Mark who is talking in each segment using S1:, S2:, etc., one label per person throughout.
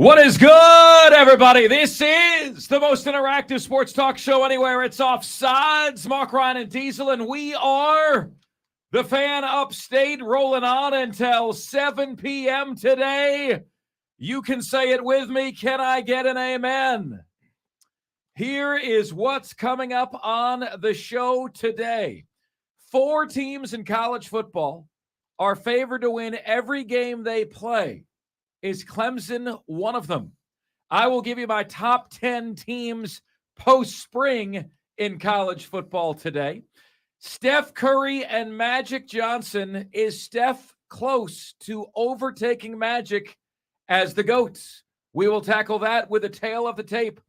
S1: What is good, everybody? This is the most interactive sports talk show anywhere. It's Offsides. Mark, Ryan, and Diesel, and we are the Fan Upstate, rolling on until 7 p.m. today. You can say it with me. Can I get an amen? Here is what's coming up on the show today. 4 teams in college football are favored to win every game they play. Is Clemson one of them? I will give you my top 10 teams post-spring in college football today. Steph Curry and Magic Johnson. Is Steph close to overtaking Magic as the GOATs? We will tackle that with a tale of the tape.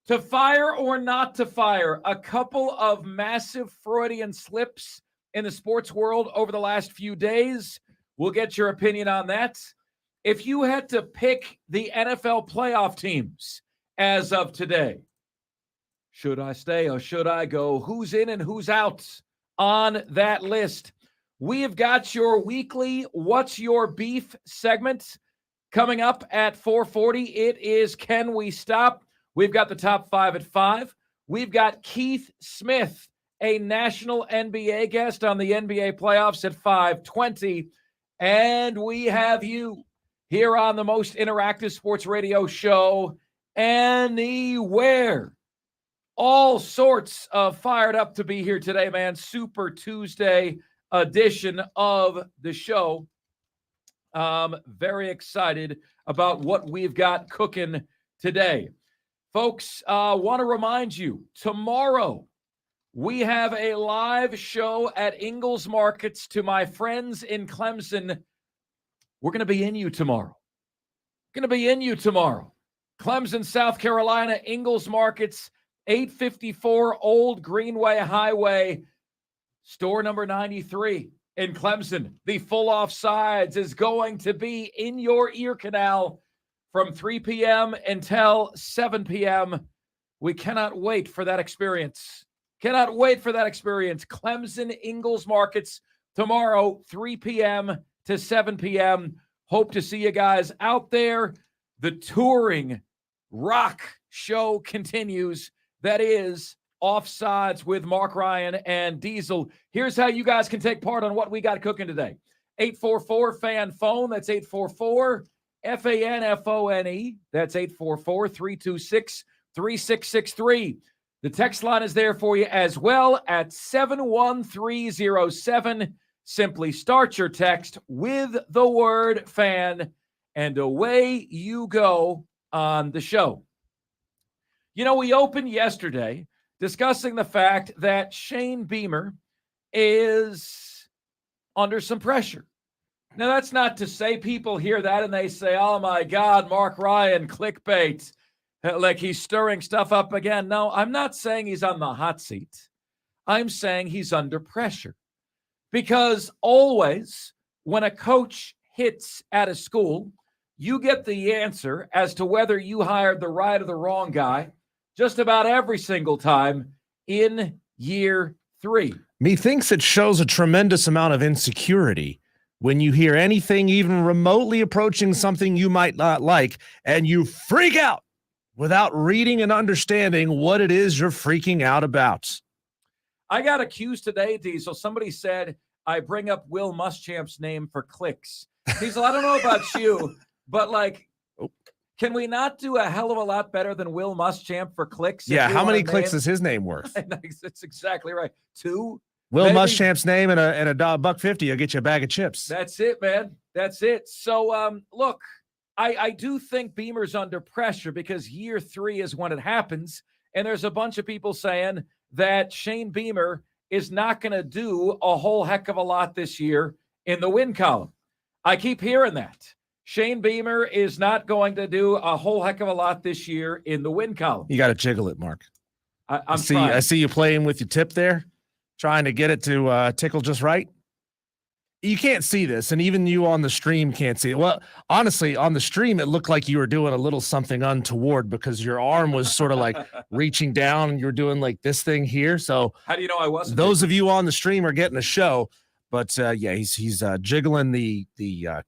S1: To fire or not to fire, a couple of massive Freudian slips in the sports world over the last few days. We'll get your opinion on that. If you had to pick the NFL playoff teams as of today, should I stay or should I go? Who's in and who's out on that list? We have got your weekly What's Your Beef segment coming up at 4:40. It is Can We Stop? We've got the top 5 at 5. We've got Keith Smith, a national NBA guest on the NBA playoffs at 5:20. And we have you here on the most interactive sports radio show anywhere. All sorts of fired up to be here today, man. Super Tuesday edition of the show. Very excited about what we've got cooking today. Folks, want to remind you, tomorrow we have a live show at Ingles Markets to my friends in Clemson. We're going to be in you tomorrow. Clemson, South Carolina, Ingles Markets, 854 Old Greenway Highway, store number 93 in Clemson. The full Offsides is going to be in your ear canal from 3 p.m. until 7 p.m. We cannot wait for that experience. Clemson, Ingles Markets, tomorrow, 3 p.m. to 7 p.m. Hope to see you guys out there. The touring rock show continues. That is Offsides with Mark, Ryan, and Diesel. Here's how you guys can take part on what we got cooking today. 844-FAN-PHONE. That's 844-FANFONE. That's 844-326-3663. The text line is there for you as well at 71307. Simply start your text with the word fan, and away you go on the show. You know, we opened yesterday discussing the fact that Shane Beamer is under some pressure. Now, that's not to say people hear that and they say, oh, my God, Mark Ryan, clickbait, like he's stirring stuff up again. No, I'm not saying he's on the hot seat. I'm saying he's under pressure. Because always when a coach hits at a school, you get the answer as to whether you hired the right or the wrong guy just about every single time in year 3.
S2: Methinks it shows a tremendous amount of insecurity when you hear anything even remotely approaching something you might not like, and you freak out without reading and understanding what it is you're freaking out about.
S1: I got accused today, Diesel. Somebody said I bring up Will Muschamp's name for clicks. Diesel, I don't know about you, but can we not do a hell of a lot better than Will Muschamp for clicks?
S2: Yeah, how many clicks is his name worth?
S1: That's exactly right. 2.
S2: Will Muschamp's name and a $1.50 will get you a bag of chips.
S1: That's it, man. That's it. So, look, I do think Beamer's under pressure because year 3 is when it happens, and there's a bunch of people saying that Shane Beamer is not going to do a whole heck of a lot this year in the win column. I keep hearing that. Shane Beamer is not going to do a whole heck of a lot this year in the win column.
S2: You got to jiggle it, Mark.
S1: I
S2: see you playing with your tip there, trying to get it to tickle just right. You can't see this, and even you on the stream can't see it. Well, honestly, on the stream, it looked like you were doing a little something untoward because your arm was sort of like reaching down, and you're doing like this thing here. So
S1: how do you know I wasn't?
S2: Those of you on the stream are getting a show, but yeah, he's jiggling the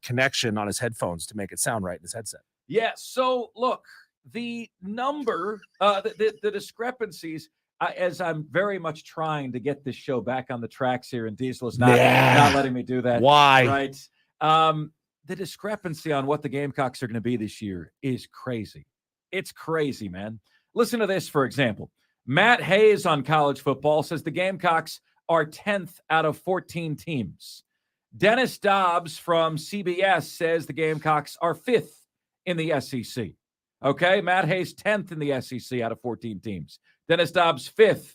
S2: connection on his headphones to make it sound right in his headset.
S1: Yeah. So look, the number, the discrepancies. As I'm very much trying to get this show back on the tracks here, and Diesel is not letting me do that.
S2: Why?
S1: Right. The discrepancy on what the Gamecocks are going to be this year is crazy. It's crazy, man. Listen to this, for example. Matt Hayes on College Football says the Gamecocks are 10th out of 14 teams. Dennis Dobbs from CBS says the Gamecocks are 5th in the SEC. Okay, Matt Hayes 10th in the SEC out of 14 teams. Dennis Dobbs 5th.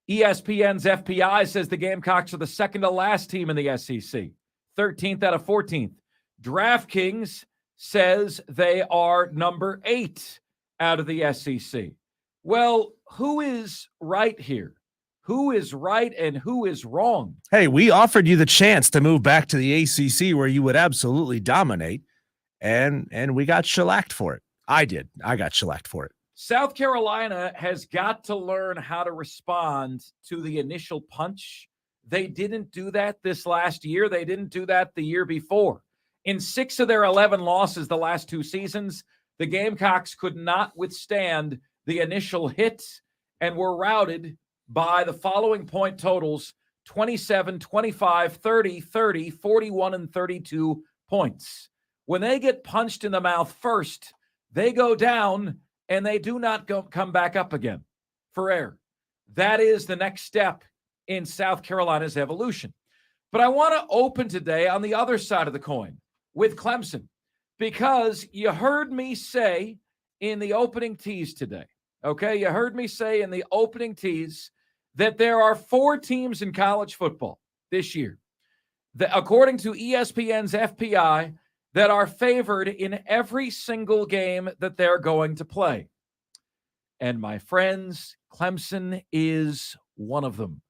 S1: ESPN's FPI says the Gamecocks are the second to last team in the SEC, 13th out of 14th. DraftKings says they are number 8 out of the SEC. Well, who is right here? Who is right and who is wrong?
S2: Hey, we offered you the chance to move back to the ACC where you would absolutely dominate, and we got shellacked for it. I did. I got shellacked for it.
S1: South Carolina has got to learn how to respond to the initial punch. They didn't do that this last year. They didn't do that the year before. In 6 of their 11 losses the last 2 seasons, the Gamecocks could not withstand the initial hit and were routed by the following point totals: 27, 25, 30, 30, 41, and 32 points. When they get punched in the mouth first, they go down and they do not come back up again for air. That is the next step in South Carolina's evolution. But I want to open today on the other side of the coin with Clemson, because you heard me say in the opening tease today, okay? You heard me say in the opening tease that there are 4 teams in college football this year that, according to ESPN's FPI, that are favored in every single game that they're going to play. And my friends, Clemson is one of them.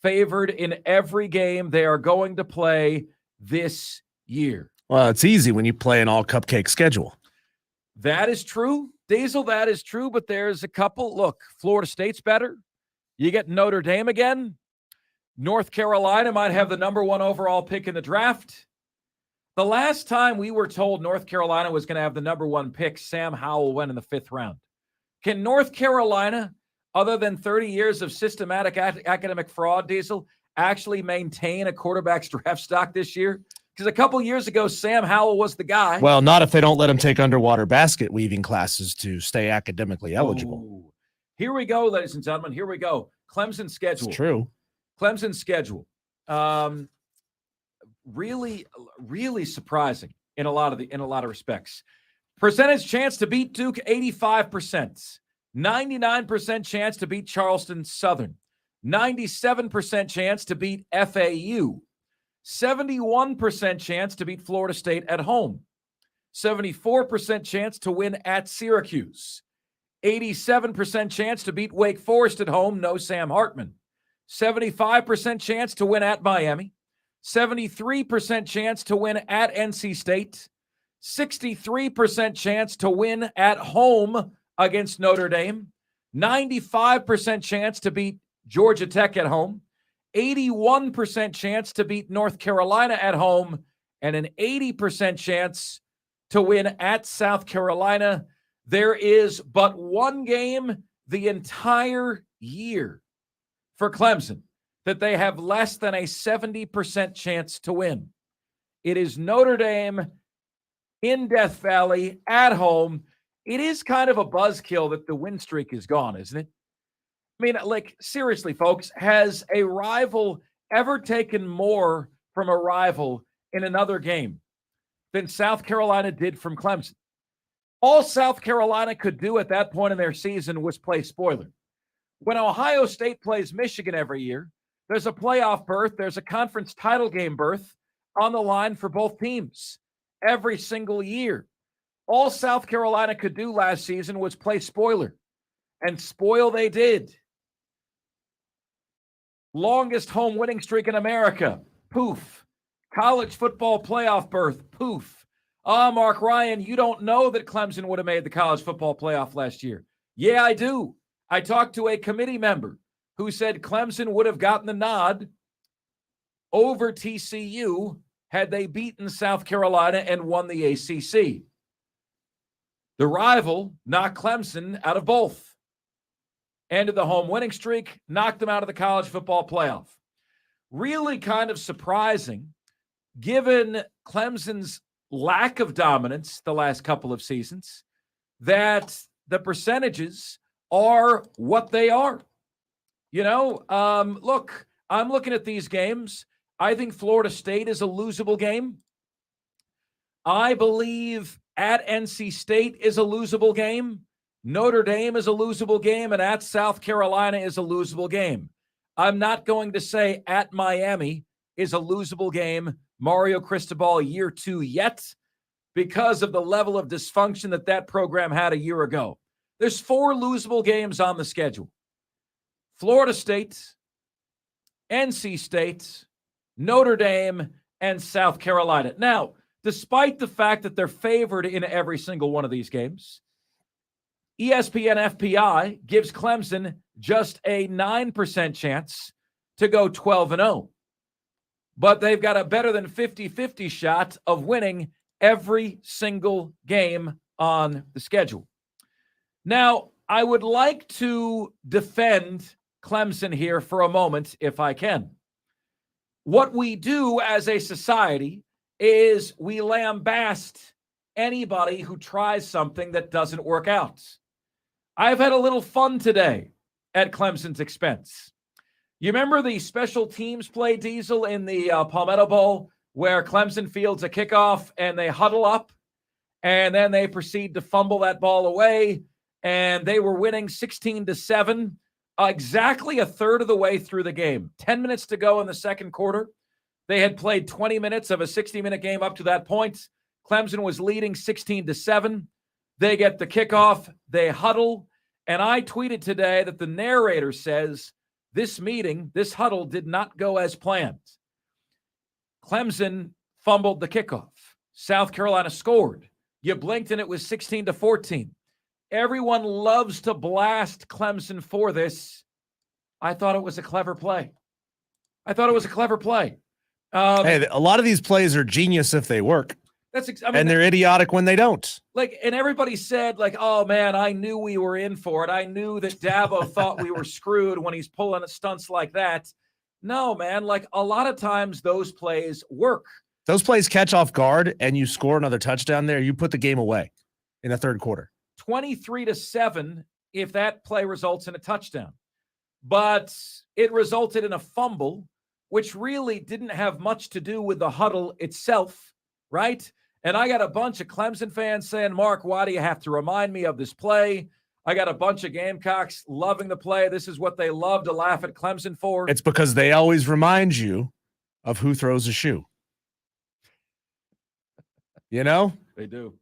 S1: Favored in every game they are going to play this year.
S2: Well, it's easy when you play an all-cupcake schedule.
S1: That is true, Diesel, that is true, but there's a couple. Look, Florida State's better. You get Notre Dame again. North Carolina might have the number 1 overall pick in the draft. The last time we were told North Carolina was going to have the number 1 pick, Sam Howell went in the 5th round. Can North Carolina, other than 30 years of systematic academic fraud, Diesel, actually maintain a quarterback's draft stock this year? Because a couple years ago, Sam Howell was the guy.
S2: Well, not if they don't let him take underwater basket weaving classes to stay academically eligible.
S1: Ooh. Here we go, ladies and gentlemen. Here we go. Clemson schedule.
S2: It's true.
S1: Clemson schedule. Really, really surprising in a lot of respects. Percentage chance to beat Duke, 85%. 99% chance to beat Charleston Southern. 97% chance to beat FAU. 71% chance to beat Florida State at home. 74% chance to win at Syracuse. 87% chance to beat Wake Forest at home, no Sam Hartman. 75% chance to win at Miami. 73% chance to win at NC State. 63% chance to win at home against Notre Dame. 95% chance to beat Georgia Tech at home. 81% chance to beat North Carolina at home. And an 80% chance to win at South Carolina. There is but one game the entire year for Clemson that they have less than a 70% chance to win. It is Notre Dame in Death Valley at home. It is kind of a buzzkill that the win streak is gone, isn't it? I mean, like, seriously, folks, has a rival ever taken more from a rival in another game than South Carolina did from Clemson? All South Carolina could do at that point in their season was play spoiler. When Ohio State plays Michigan every year, there's a playoff berth, there's a conference title game berth on the line for both teams every single year. All South Carolina could do last season was play spoiler, and spoil they did. Longest home winning streak in America, poof. College football playoff berth, poof. Mark Ryan, you don't know that Clemson would have made the college football playoff last year. Yeah, I do. I talked to a committee member who said Clemson would have gotten the nod over TCU had they beaten South Carolina and won the ACC. The rival knocked Clemson out of both. Ended the home winning streak, knocked them out of the college football playoff. Really kind of surprising, given Clemson's lack of dominance the last couple of seasons, that the percentages are what they are. Look, I'm looking at these games. I think Florida State is a losable game. I believe at NC State is a losable game. Notre Dame is a losable game, and at South Carolina is a losable game. I'm not going to say at Miami is a losable game, Mario Cristobal year 2 yet, because of the level of dysfunction that program had a year ago. There's 4 losable games on the schedule. Florida State, NC State, Notre Dame, and South Carolina. Now, despite the fact that they're favored in every single one of these games, ESPN FPI gives Clemson just a 9% chance to go 12-0. But they've got a better than 50-50 shot of winning every single game on the schedule. Now, I would like to defend Clemson here for a moment, if I can. What we do as a society is we lambaste anybody who tries something that doesn't work out. I've had a little fun today at Clemson's expense. You remember the special teams play, Diesel, in the Palmetto Bowl, where Clemson fields a kickoff and they huddle up and then they proceed to fumble that ball away, and they were winning 16-7, exactly a third of the way through the game. 10 minutes to go in the second quarter. They had played 20 minutes of a 60-minute game up to that point. Clemson was leading 16-7. They get the kickoff, they huddle, and I tweeted today that the narrator says this meeting, this huddle, did not go as planned. Clemson fumbled the kickoff. South Carolina scored. You blinked and it was 16-14. Everyone loves to blast Clemson for this. I thought it was a clever play.
S2: Hey, a lot of these plays are genius if they work. And they're idiotic when they don't.
S1: And everybody said, oh, man, I knew we were in for it. I knew that Dabo thought we were screwed when he's pulling stunts like that. No, man, a lot of times those plays work.
S2: Those plays catch off guard and you score another touchdown there, you put the game away in the third quarter.
S1: 23-7 if that play results in a touchdown. But it resulted in a fumble, which really didn't have much to do with the huddle itself, right? And I got a bunch of Clemson fans saying, Mark, why do you have to remind me of this play? I got a bunch of Gamecocks loving the play. This is what they love to laugh at Clemson for.
S2: It's because they always remind you of who throws a shoe. You know?
S1: They do.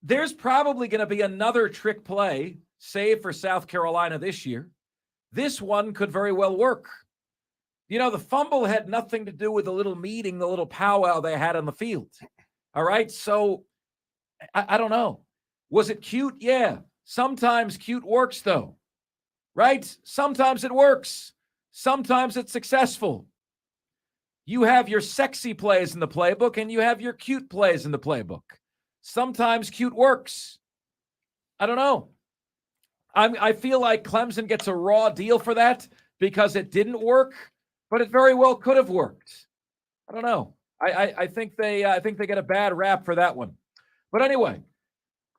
S1: There's probably going to be another trick play, save for South Carolina this year. This one could very well work. The fumble had nothing to do with the little meeting, the little powwow they had on the field. All right. So I don't know. Was it cute? Yeah. Sometimes cute works, though. Right? Sometimes it works. Sometimes it's successful. You have your sexy plays in the playbook and you have your cute plays in the playbook. Sometimes cute works. I don't know. I feel like Clemson gets a raw deal for that because it didn't work, but it very well could have worked. I don't know. I think they get a bad rap for that one. But anyway,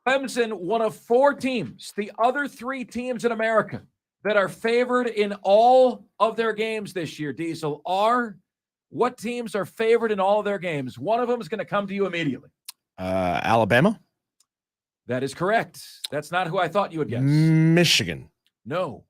S1: Clemson, one of 4 teams, the other 3 teams in America that are favored in all of their games this year, Diesel, are what teams are favored in all of their games? One of them is going to come to you immediately.
S2: Alabama?
S1: That is correct. That's not who I thought you would guess.
S2: Michigan?
S1: No.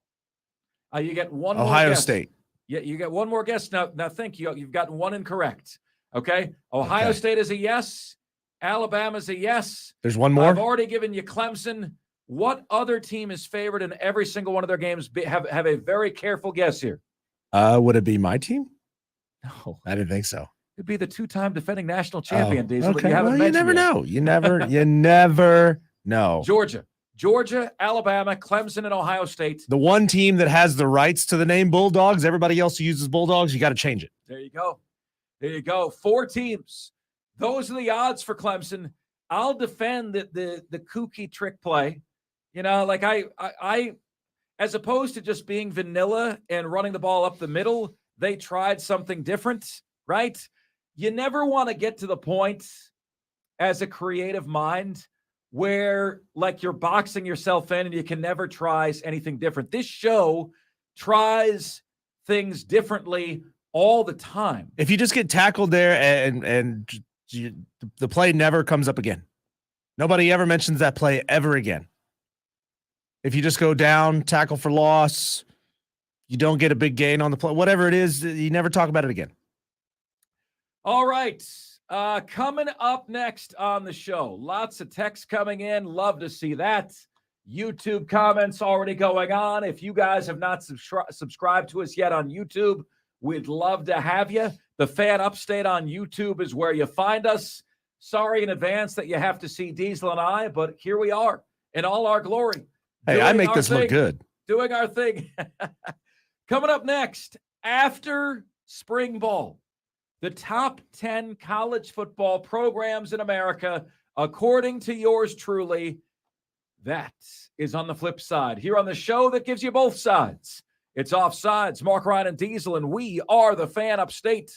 S1: You get one more
S2: Ohio
S1: guess.
S2: State?
S1: Yeah, you get one more guess. Now think. You've gotten one incorrect. Okay? Ohio State is a yes. Alabama's a yes.
S2: There's one more?
S1: I've already given you Clemson. What other team is favored in every single one of their games? Have a very careful guess here.
S2: Would it be my team?
S1: No.
S2: I didn't think so.
S1: It'd be the 2-time defending national champion, Diesel.
S2: Okay.
S1: You
S2: never know. You never know.
S1: Georgia, Alabama, Clemson, and Ohio State.
S2: The one team that has the rights to the name Bulldogs, everybody else who uses Bulldogs, you got to change it.
S1: There you go. 4 teams. Those are the odds for Clemson. I'll defend the kooky trick play. You know, like I as opposed to just being vanilla and running the ball up the middle, they tried something different, right? You never want to get to the point as a creative mind where like you're boxing yourself in and you can never try anything different. This show tries things differently all the time.
S2: If you just get tackled there and the play never comes up again. Nobody ever mentions that play ever again. If you just go down, tackle for loss, you don't get a big gain on the play, whatever it is, you never talk about it again.
S1: All right. Coming up next on the show, lots of texts coming in. Love to see that. YouTube comments already going on. If you guys have not subscribed to us yet on YouTube, we'd love to have you. The Fan Upstate on YouTube is where you find us. Sorry in advance that you have to see Diesel and I, but here we are in all our glory.
S2: Hey, I make this look good.
S1: Doing our thing. Coming up next, after spring ball, the top 10 college football programs in America, according to yours truly. That is on the flip side. Here on the show that gives you both sides. It's Offsides, Mark, Ryan, and Diesel, and we are the Fan Upstate.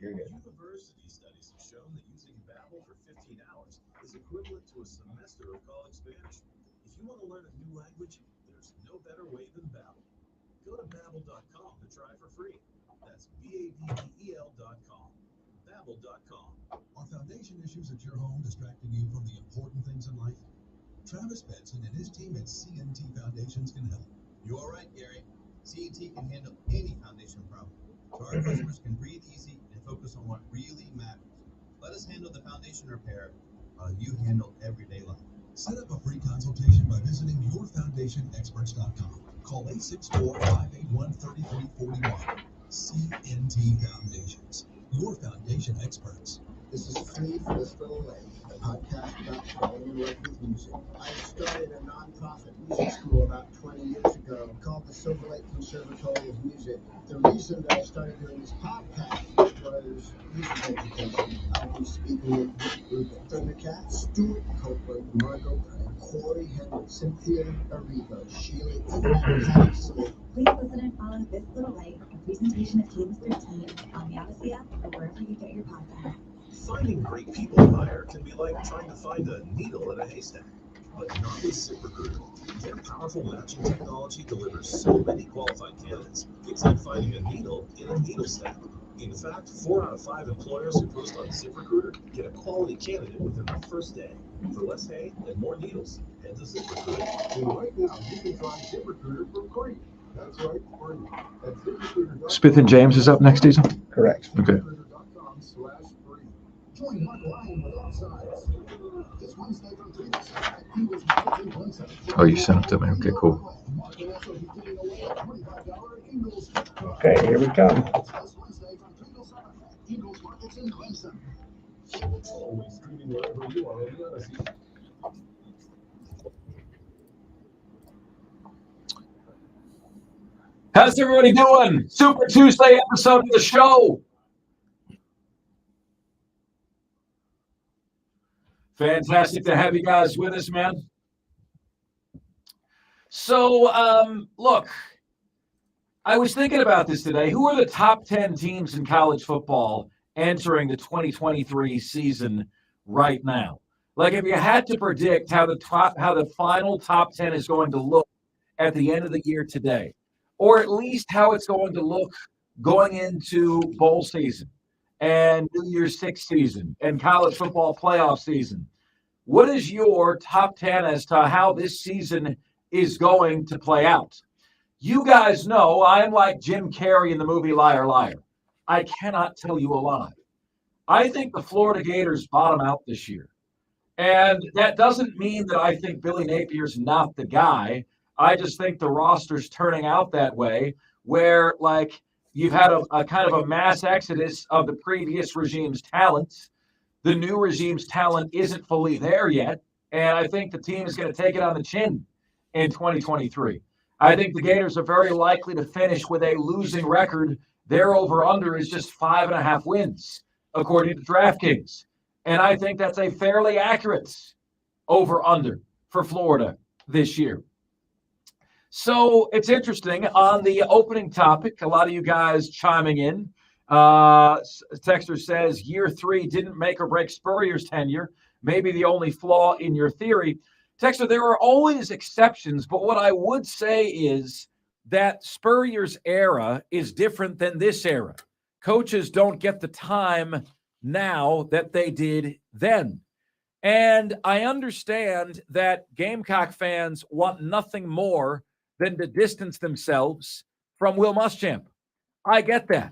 S3: University studies have shown that using Babbel for 15 hours is equivalent to a semester of college Spanish. If you want to learn a new language, there's no better way than Babbel. Go to Babbel.com to try for free. That's Babbel.com. Babbel.com.
S4: Are foundation issues at your home distracting you from the important things in life? Travis Benson and his team at CNT Foundations can help.
S5: You're all right, Gary. CNT can handle any foundation problem, so our customers can breathe easy and focus on what really matters. Let us handle the foundation repair while you handle everyday life.
S4: Set up a free consultation by visiting yourfoundationexperts.com. Call 864-581-3341. CNT Foundations, your foundation experts.
S6: This is Free for the Spring Away, a podcast about falling in love with music. I started a non-profit music school about 20 years ago called the Silver Lake Conservatory of Music. The reason that I started doing this podcast was music education. I'll be speaking with Rick Rubin, Thundercat, Stuart Copeland, Margot Craig, Corey Henry, Cynthia Arrigo, Sheila E. Patty Smith.
S7: Please listen and follow This Little Light, a presentation of Cadence 13 on the Odyssey app or wherever you get your podcasts.
S3: Finding great people to hire can be like trying to find a needle in a haystack, but not with ZipRecruiter. Their powerful matching technology delivers so many qualified candidates, it's like finding a needle in a needle stack. In fact, 4 out of 5 employers who post on ZipRecruiter get a quality candidate within the first day. For less hay and more needles, head to ZipRecruiter.
S4: And right now, you can try ZipRecruiter for free. That's right, free. At ZipRecruiter.com.
S1: Smith and James is up next season.
S8: Correct.
S1: Okay.
S4: ZipRecruiter.com/free. Join Mark Ryan with Offsides. This Wednesday from 3 to 7, Eagles Vikings Clemson.
S1: Oh, you sent it to me. Okay, cool.
S4: Mark will also be giving away a $25 Eagles gift card.
S8: Okay, here we come.
S4: This Wednesday from 3 to 7, Eagles Vikings Clemson.
S3: Always streaming wherever you are in the Odyssey.
S1: How's everybody doing? Super Tuesday episode of the show. Fantastic to have you guys with us, man. So, look, I was thinking about this today. Who are the top 10 teams in college football entering the 2023 season right now? Like, if you had to predict how the final top 10 is going to look at the end of the year today, or at least how it's going to look going into bowl season and New Year's Six season and college football playoff season, what is your top 10 as to how this season is going to play out? You guys know I'm like Jim Carrey in the movie Liar Liar. I cannot tell you a lie. I think the Florida Gators bottom out this year. And that doesn't mean that I think Billy Napier's not the guy. I just think the roster's turning out that way, where like you've had a kind of a mass exodus of the previous regime's talent. The new regime's talent isn't fully there yet, and I think the team is going to take it on the chin in 2023. I think the Gators are very likely to finish with a losing record. Their over-under is just 5.5 wins, according to DraftKings. And I think that's a fairly accurate over-under for Florida this year. So it's interesting. On the opening topic, a lot of you guys chiming in. Texter says, year 3 didn't make or break Spurrier's tenure. Maybe the only flaw in your theory. Texter, there are always exceptions, but what I would say is that Spurrier's era is different than this era. Coaches don't get the time now that they did then. And I understand that Gamecock fans want nothing more than to distance themselves from Will Muschamp. I get that.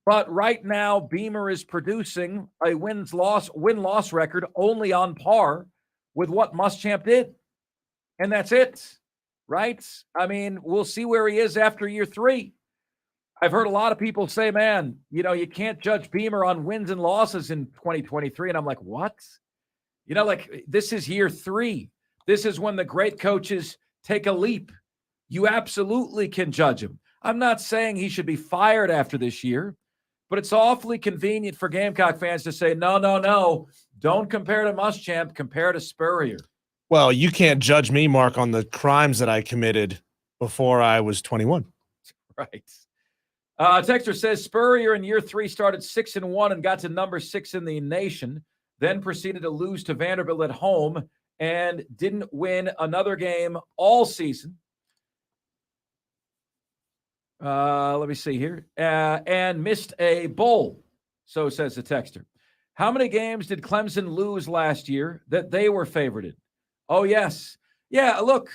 S1: But right now, Beamer is producing a win-loss record only on par with what Muschamp did. And that's it, right? I mean, we'll see where he is after year 3. I've heard a lot of people say, man, you can't judge Beamer on wins and losses in 2023. And I'm like, what? This is year 3. This is when the great coaches take a leap. You absolutely can judge him. I'm not saying he should be fired after this year, but it's awfully convenient for Gamecock fans to say, no, don't compare to Muschamp, compare to Spurrier.
S2: Well, you can't judge me, Mark, on the crimes that I committed before I was 21.
S1: Right. Texter says Spurrier in year 3 started 6-1 and got to number 6 in the nation, then proceeded to lose to Vanderbilt at home and didn't win another game all season. Let me see here. And missed a bowl, so says the texter. How many games did Clemson lose last year that they were favored in? Oh, yes. Yeah, look,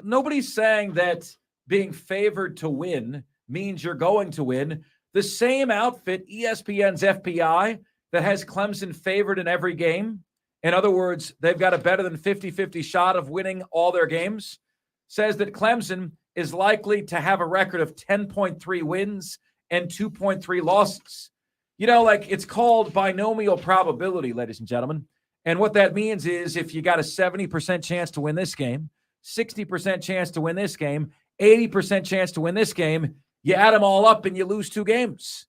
S1: nobody's saying that being favored to win means you're going to win. The same outfit, ESPN's FPI, that has Clemson favored in every game. In other words, they've got a better than 50-50 shot of winning all their games, says that Clemson is likely to have a record of 10.3 wins and 2.3 losses. It's called binomial probability, ladies and gentlemen. And what that means is if you got a 70% chance to win this game, 60% chance to win this game, 80% chance to win this game, you add them all up and you lose 2 games,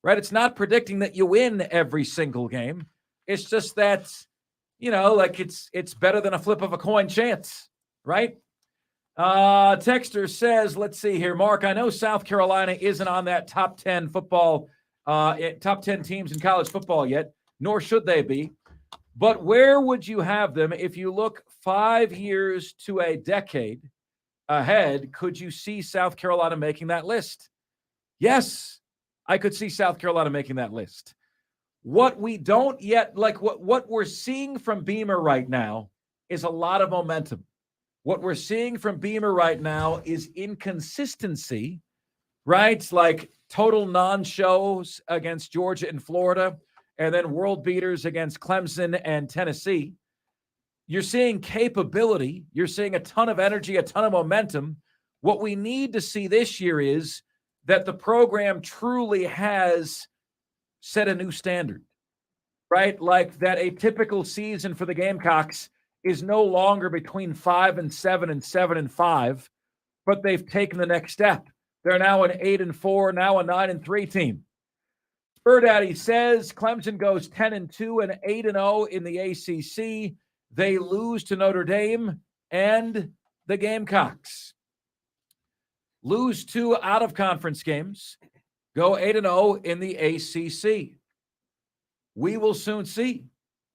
S1: right? It's not predicting that you win every single game. It's just that, it's better than a flip of a coin chance, right? Texter says, let's see here, Mark, I know South Carolina isn't on that top 10 teams in college football yet, nor should they be. But where would you have them if you look 5 years to a decade ahead? Could you see South Carolina making that list? Yes, I could see South Carolina making that list. What we don't yet, like what we're seeing from Beamer right now is a lot of momentum. What we're seeing from Beamer right now is inconsistency, right? Like total non-shows against Georgia and Florida, and then world beaters against Clemson and Tennessee. You're seeing capability. You're seeing a ton of energy, a ton of momentum. What we need to see this year is that the program truly has set a new standard, right? Like that a typical season for the Gamecocks is no longer between 5-7 and 7-5, but they've taken the next step. They're now an 8-4, now a 9-3 team. Spur Daddy says Clemson goes 10-2 and 8-0 in the ACC. They lose to Notre Dame and the Gamecocks. Lose 2 out-of-conference games. Go 8-0 in the ACC. We will soon see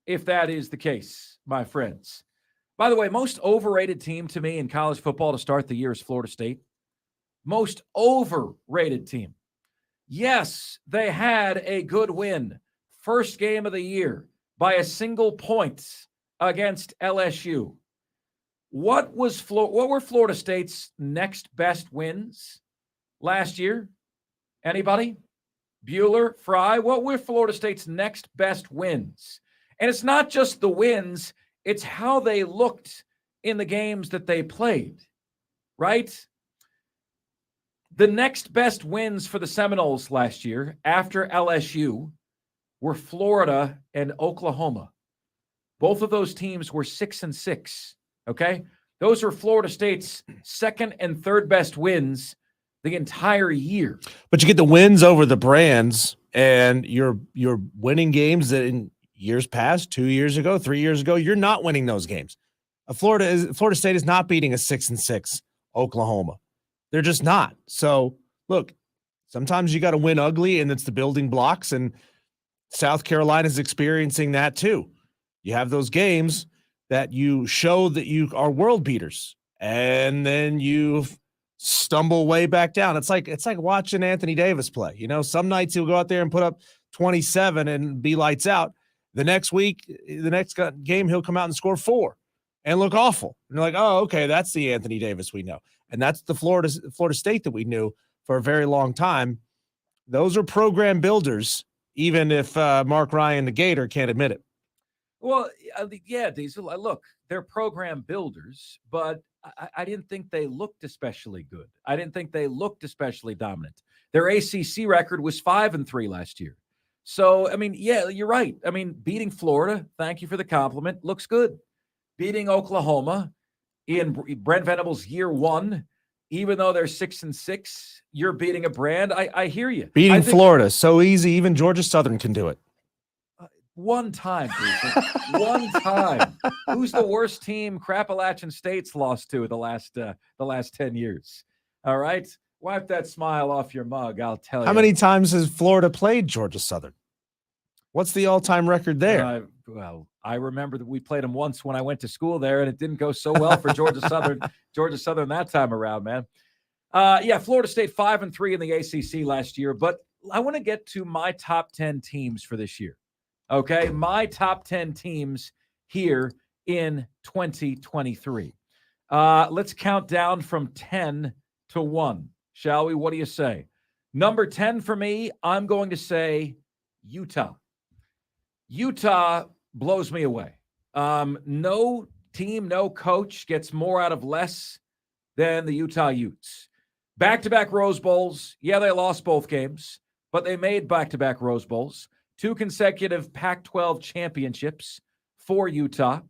S1: if that is the case, my friends. By the way, most overrated team to me in college football to start the year is Florida State. Most overrated team. Yes, they had a good win. First game of the year by a single point against LSU. What were Florida State's next best wins last year? Anybody? Bueller, Fry, what were Florida State's next best wins? And it's not just the wins, it's how they looked in the games that they played, right? The next best wins for the Seminoles last year after LSU were Florida and Oklahoma. Both of those teams were 6-6, okay? Those were Florida State's second and third best wins the entire year.
S2: But you get the wins over the brands, and you're winning games that in years past, 2 years ago, 3 years ago, you're not winning those games. Florida State is not beating a 6-6 Oklahoma. They're just not. So look, sometimes you got to win ugly, and it's the building blocks. And South Carolina is experiencing that too. You have those games that you show that you are world beaters, and then you stumble way back down. It's like watching Anthony Davis play. You know, some nights he'll go out there and put up 27 and be lights out. The next week, the next game, he'll come out and score 4 and look awful. And you're like, oh, okay, that's the Anthony Davis we know. And that's the Florida State that we knew for a very long time. Those are program builders, even if Mark Ryan, the Gator, can't admit it.
S1: Well, yeah, Diesel, look, they're program builders, but I didn't think they looked especially good. I didn't think they looked especially dominant. Their ACC record was 5-3 last year. So, I mean, yeah, you're right. I mean, beating Florida, thank you for the compliment, looks good. Beating Oklahoma in Brent Venables' year 1, even though they're 6-6, you're beating a brand. I hear you.
S2: Beating Florida, so easy, even Georgia Southern can do it.
S1: One time, Jason. One time. Who's the worst team Appalachian State's lost to the last 10 years? All right? Wipe that smile off your mug, I'll tell you.
S2: How many times has Florida played Georgia Southern? What's the all-time record there?
S1: Well, I remember that we played them once when I went to school there, and it didn't go so well for Georgia Southern that time around, man. Yeah, Florida State 5-3 in the ACC last year, but I want to get to my top 10 teams for this year. Okay, my top 10 teams here in 2023. Let's count down from 10 to 1, shall we? What do you say? Number 10 for me, I'm going to say Utah. Utah blows me away. No team, no coach gets more out of less than the Utah Utes. Back-to-back Rose Bowls. Yeah, they lost both games, but they made back-to-back Rose Bowls. 2 consecutive Pac-12 championships for Utah.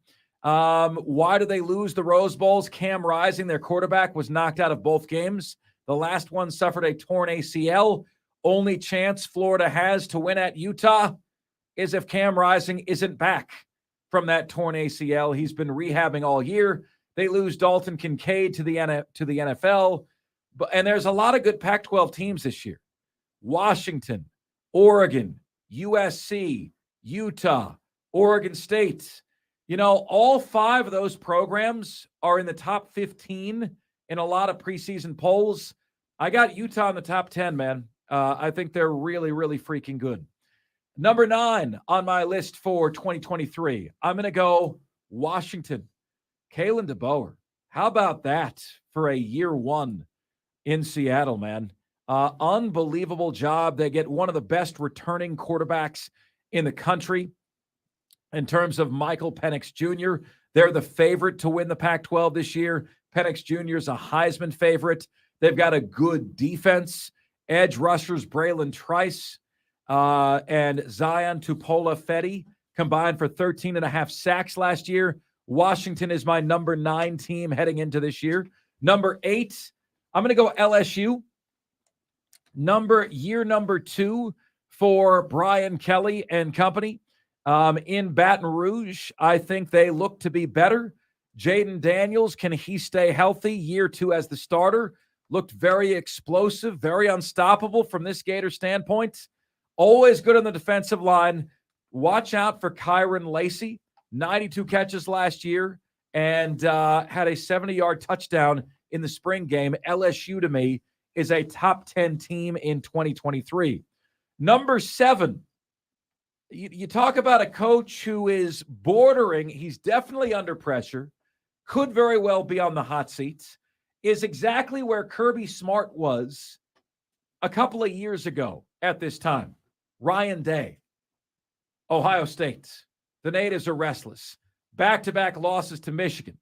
S1: Why did they lose the Rose Bowls? Cam Rising, their quarterback, was knocked out of both games. The last one suffered a torn ACL. Only chance Florida has to win at Utah is if Cam Rising isn't back from that torn ACL. He's been rehabbing all year. They lose Dalton Kincaid to the NFL. And there's a lot of good Pac-12 teams this year. Washington, Oregon, USC, Utah, Oregon State. You know, all 5 of those programs are in the top 15 in a lot of preseason polls. I got Utah in the top 10, man. I think they're really, really freaking good. Number 9 on my list for 2023, I'm going to go Washington. Kalen DeBoer. How about that for a year 1 in Seattle, man? Unbelievable job. They get one of the best returning quarterbacks in the country in terms of Michael Penix Jr. They're the favorite to win the Pac-12 this year. Penix Jr. is a Heisman favorite. They've got a good defense. Edge rushers Braylon Trice and Zion Tupola-Fetty combined for 13.5 sacks last year. Washington is my number 9 team heading into this year. Number 8, I'm going to go LSU. Year number 2 for Brian Kelly and company. In Baton Rouge, I think they look to be better. Jaden Daniels, can he stay healthy? Year 2 as the starter. Looked very explosive, very unstoppable from this Gator standpoint. Always good on the defensive line. Watch out for Kyron Lacey. 92 catches last year and had a 70-yard touchdown in the spring game. LSU, to me, is a top 10 team in 2023. Number 7, you talk about a coach who is bordering. He's definitely under pressure, could very well be on the hot seat, is exactly where Kirby Smart was a couple of years ago at this time. Ryan Day, Ohio State. The natives are restless. Back-to-back losses to Michigan.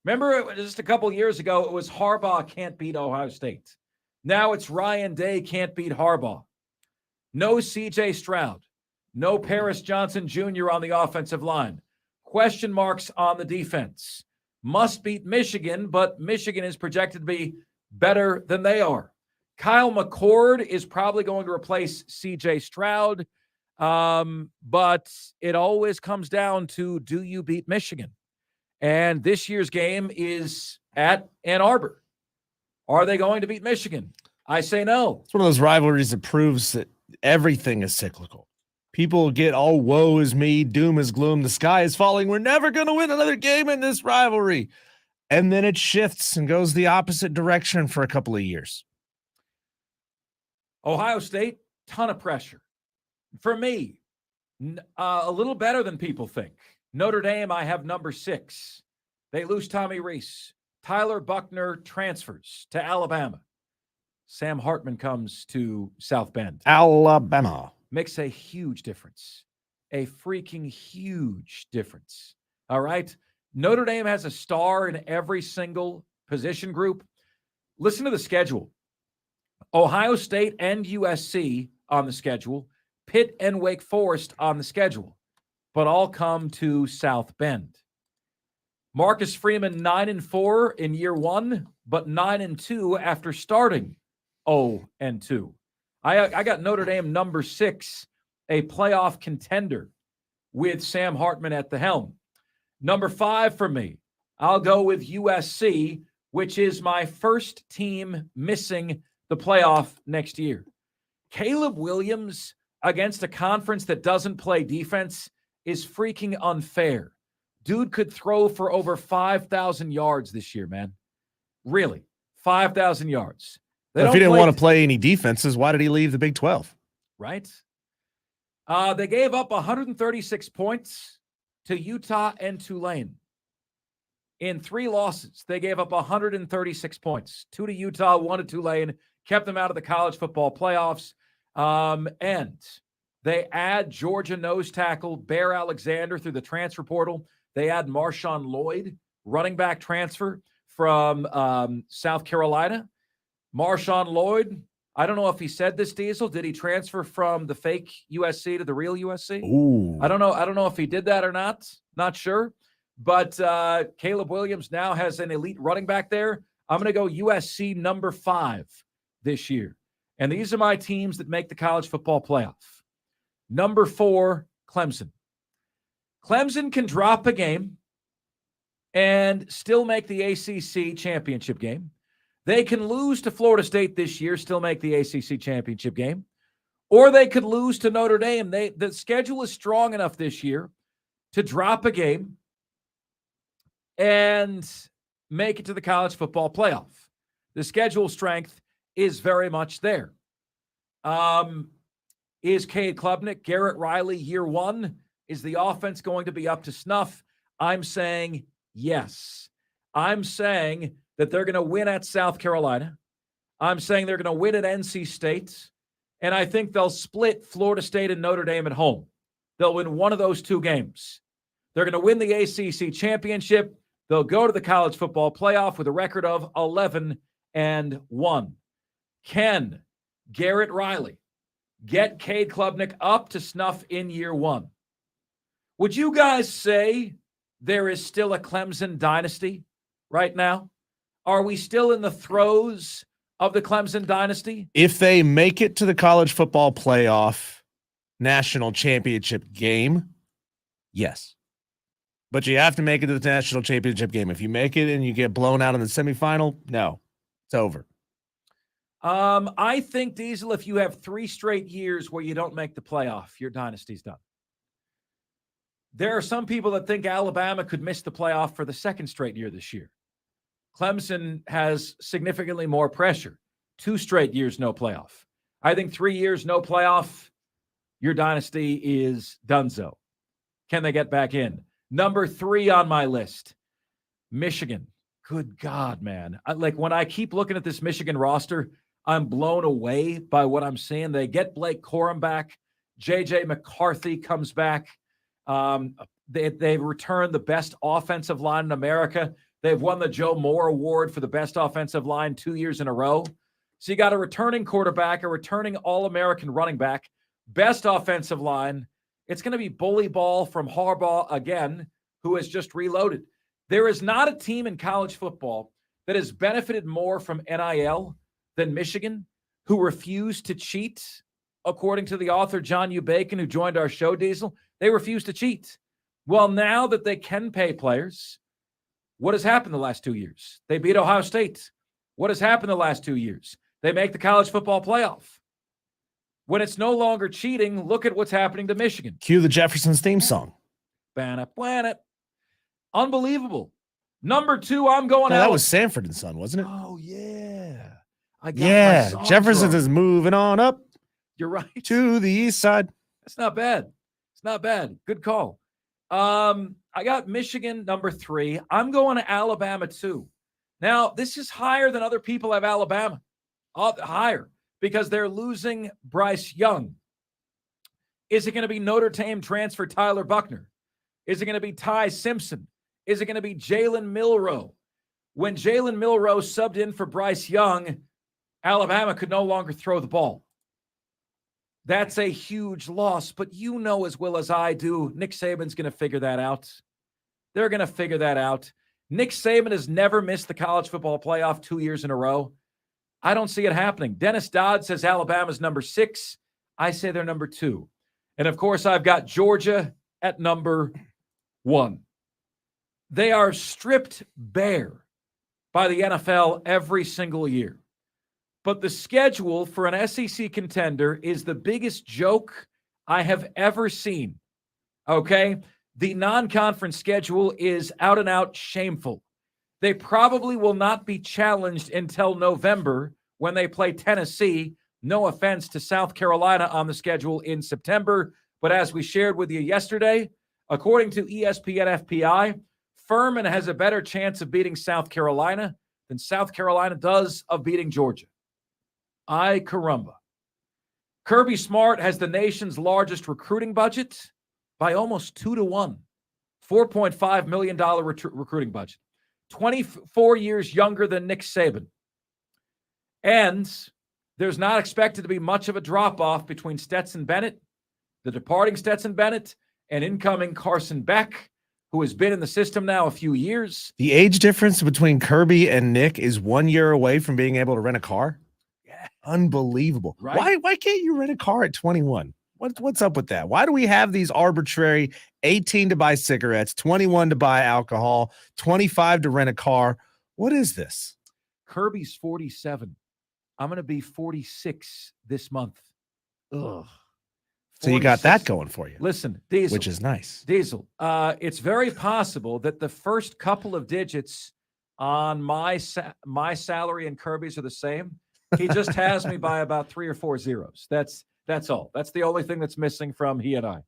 S1: Remember, just a couple of years ago, it was Harbaugh can't beat Ohio State. Now it's Ryan Day can't beat Harbaugh. No C.J. Stroud. No Paris Johnson Jr. on the offensive line. Question marks on the defense. Must beat Michigan, but Michigan is projected to be better than they are. Kyle McCord is probably going to replace C.J. Stroud. But it always comes down to, do you beat Michigan? And this year's game is at Ann Arbor. Are they going to beat Michigan? I say no.
S2: It's one of those rivalries that proves that everything is cyclical. People get, oh, woe is me, doom is gloom, the sky is falling. We're never going to win another game in this rivalry. And then it shifts and goes the opposite direction for a couple of years.
S1: Ohio State, ton of pressure. For me, a little better than people think. Notre Dame, I have number 6. They lose Tommy Rees. Tyler Buckner transfers to Alabama. Sam Hartman comes to South Bend.
S2: Alabama.
S1: Makes a huge difference. A freaking huge difference. All right? Notre Dame has a star in every single position group. Listen to the schedule. Ohio State and USC on the schedule. Pitt and Wake Forest on the schedule, but all come to South Bend. Marcus Freeman 9-4 in year 1, but 9-2 after starting 0-2. I got Notre Dame number 6, a playoff contender with Sam Hartman at the helm. Number 5 for me, I'll go with USC, which is my first team missing the playoff next year. Caleb Williams against a conference that doesn't play defense is freaking unfair. Dude could throw for over 5,000 yards this year, man. Really, 5,000 yards.
S2: If he didn't want to play any defenses, why did he leave the Big 12?
S1: Right. They gave up 136 points to Utah and Tulane. In 3 losses, they gave up 136 points. 2 to Utah, 1 to Tulane, kept them out of the college football playoffs. And they add Georgia nose tackle Bear Alexander through the transfer portal. They add Marshawn Lloyd, running back transfer from South Carolina. Marshawn Lloyd, I don't know if he said this, Diesel. Did he transfer from the fake USC to the real USC?
S2: Ooh.
S1: I don't know if he did that or not. Not sure. But Caleb Williams now has an elite running back there. I'm going to go USC number 5 this year. And these are my teams that make the college football playoff. Number 4, Clemson. Clemson can drop a game and still make the ACC championship game. They can lose to Florida State this year, still make the ACC championship game. Or they could lose to Notre Dame. The schedule is strong enough this year to drop a game and make it to the college football playoff. The schedule strength is very much there. Is Cade Klubnik, Garrett Riley, year one? Is the offense going to be up to snuff? I'm saying yes. I'm saying that they're going to win at South Carolina. I'm saying they're going to win at NC State. And I think they'll split Florida State and Notre Dame at home. They'll win one of those two games. They're going to win the ACC championship. They'll go to the college football playoff with a record of 11-1. Can Garrett Riley get Cade Klubnik up to snuff in year one? Would you guys say there is still a Clemson dynasty right now? Are we still in the throes of the Clemson dynasty?
S2: If they make it to the college football playoff national championship game, yes. But you have to make it to the national championship game. If you make it and you get blown out in the semifinal, no, it's over.
S1: I think, Diesel, if you have 3 straight years where you don't make the playoff, your dynasty's done. There are some people that think Alabama could miss the playoff for the 2nd straight year this year. Clemson has significantly more pressure. 2 straight years, no playoff. I think 3 years, no playoff, your dynasty is donezo. Can they get back in? Number 3 on my list, Michigan. Good God, man. When I keep looking at this Michigan roster, I'm blown away by what I'm seeing. They get Blake Corum back. J.J. McCarthy comes back. They've returned the best offensive line in America. They've won the Joe Moore Award for the best offensive line 2 years in a row. So you got a returning quarterback, a returning All-American running back, best offensive line. It's going to be bully ball from Harbaugh again, who has just reloaded. There is not a team in college football that has benefited more from NIL than Michigan, who refused to cheat, according to the author John U. Bacon, who joined our show, Diesel. They refused to cheat. Well, now that they can pay players, what has happened the last 2 years? They beat Ohio State. What has happened the last 2 years? They make the college football playoff. When it's no longer cheating, look at what's happening to Michigan.
S2: Cue the Jeffersons theme song.
S1: Planet. Unbelievable. Number 2, I'm going
S2: that was Sanford and Son, wasn't it?
S1: Oh, yeah.
S2: Jeffersons is moving on up.
S1: You're right.
S2: To the east side.
S1: That's not bad. It's not bad. Good call. I got Michigan, number 3. I'm going to Alabama, 2. Now, this is higher than other people have Alabama. Higher. Because they're losing Bryce Young. Is it going to be Notre Dame transfer Tyler Buckner? Is it going to be Ty Simpson? Is it going to be Jalen Milroe? When Jalen Milroe subbed in for Bryce Young, Alabama could no longer throw the ball. That's a huge loss, but you know as well as I do, Nick Saban's going to figure that out. They're going to figure that out. Nick Saban has never missed the college football playoff 2 years in a row. I don't see it happening. Dennis Dodd says Alabama's number 6. I say they're number 2. And, of course, I've got Georgia at number 1. They are stripped bare by the NFL every single year. But the schedule for an SEC contender is the biggest joke I have ever seen. Okay? The non-conference schedule is out and out shameful. They probably will not be challenged until November when they play Tennessee. No offense to South Carolina on the schedule in September. But as we shared with you yesterday, according to ESPN FPI, Furman has a better chance of beating South Carolina than South Carolina does of beating Georgia. Ay caramba. Kirby Smart has the nation's largest recruiting budget by almost 2-1. $4.5 million recruiting budget. 24 years younger than Nick Saban. And there's not expected to be much of a drop-off between Stetson Bennett, the departing Stetson Bennett, and incoming Carson Beck, who has been in the system now a few years.
S2: The age difference between Kirby and Nick is 1 year away from being able to rent a car.
S1: Yeah.
S2: Unbelievable.
S1: Right?
S2: Why can't you rent a car at 21? What's up with that? Why do we have these arbitrary 18 to buy cigarettes, 21 to buy alcohol, 25 to rent a car? What is this?
S1: Kirby's 47. I'm going to be 46 this month. Ugh.
S2: So you got that going for you.
S1: Listen, Diesel.
S2: Which is nice.
S1: Diesel, it's very possible that the first couple of digits on my salary and Kirby's are the same, He just has me by about 3 or 4 zeros. That's all. That's the only thing that's missing from he and I.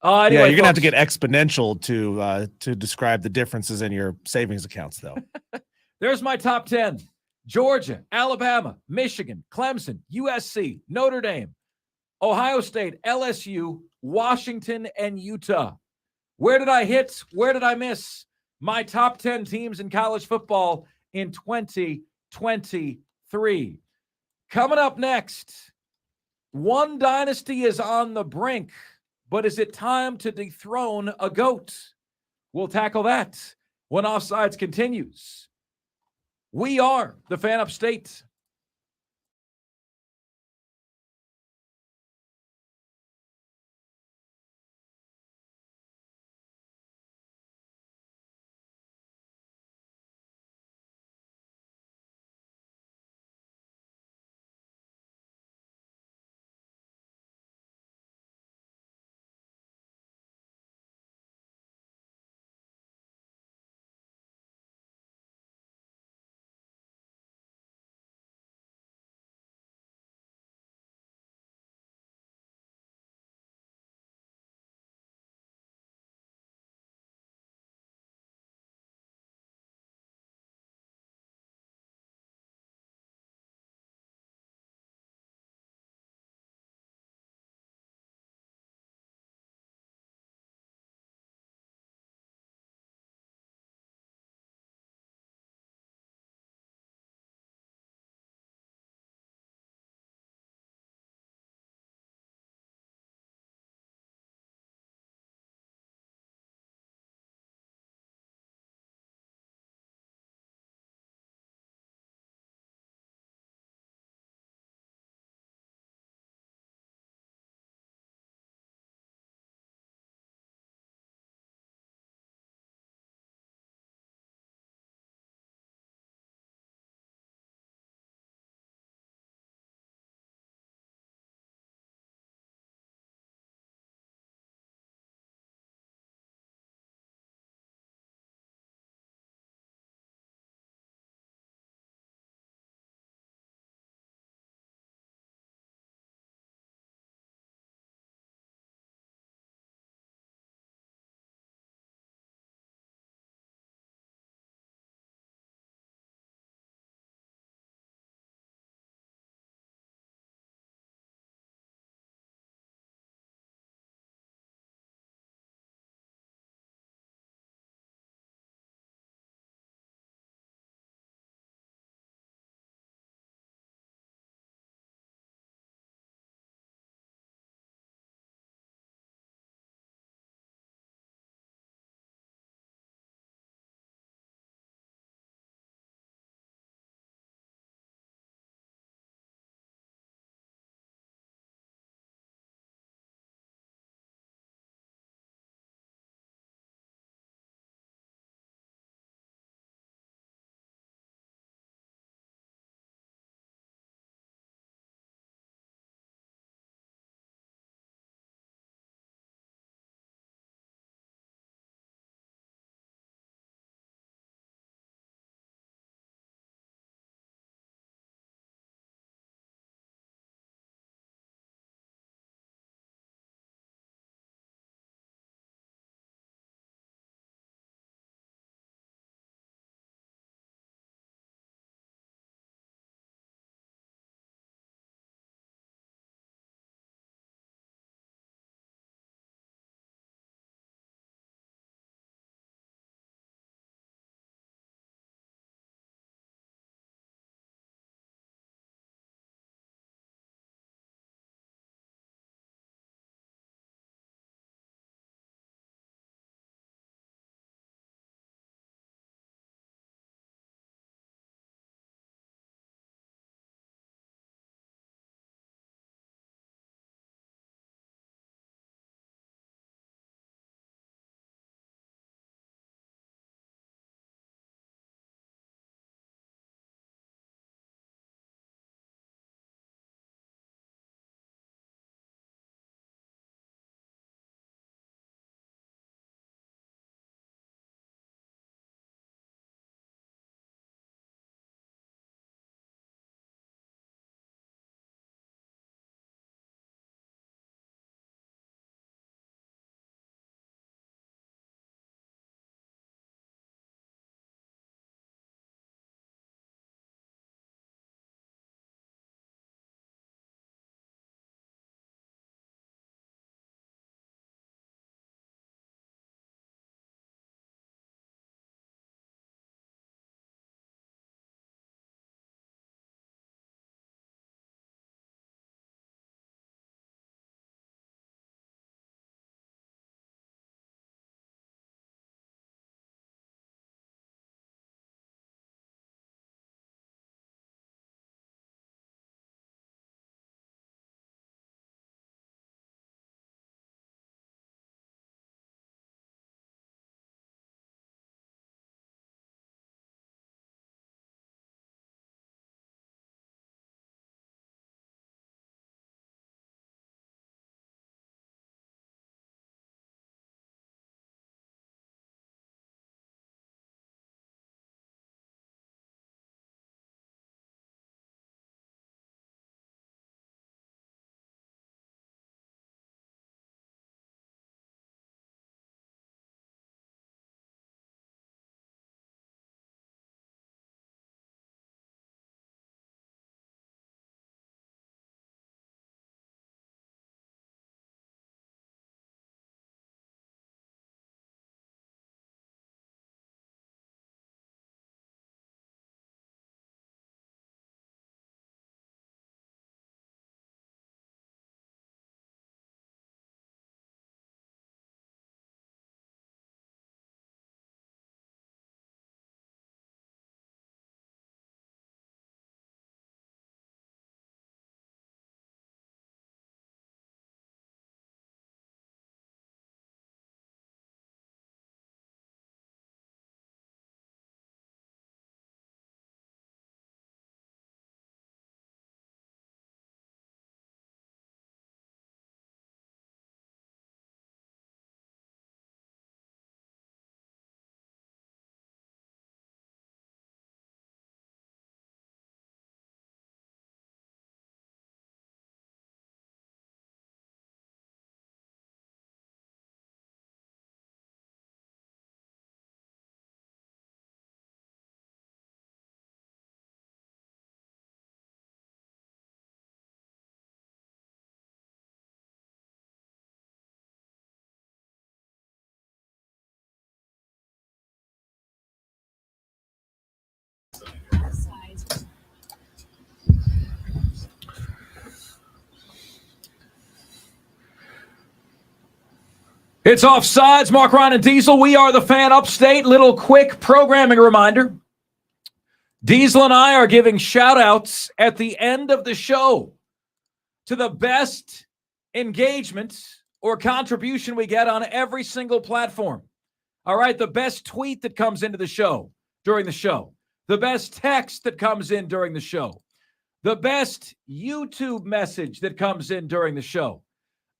S1: Anyway,
S2: yeah, you're gonna have to
S1: folks,
S2: get exponential to describe the differences in your savings accounts, though.
S1: there's my top 10. Georgia, Alabama, Michigan, Clemson, USC, Notre Dame, Ohio State, LSU, Washington, and Utah. Where did I hit? Where did I miss? My top 10 teams in college football in 2023. Coming up next, one dynasty is on the brink, but is it time to dethrone a GOAT? We'll tackle that when Offsides continues. We are the Fan Upstate. It's Offsides, Mark, Ryan, and Diesel. We are the Fan Upstate. Little quick programming reminder. Diesel and I are giving shout-outs at the end of the show to the best engagement or contribution we get on every single platform. All right, the best tweet that comes into the show during the show. The best text that comes in during the show. The best YouTube message that comes in during the show.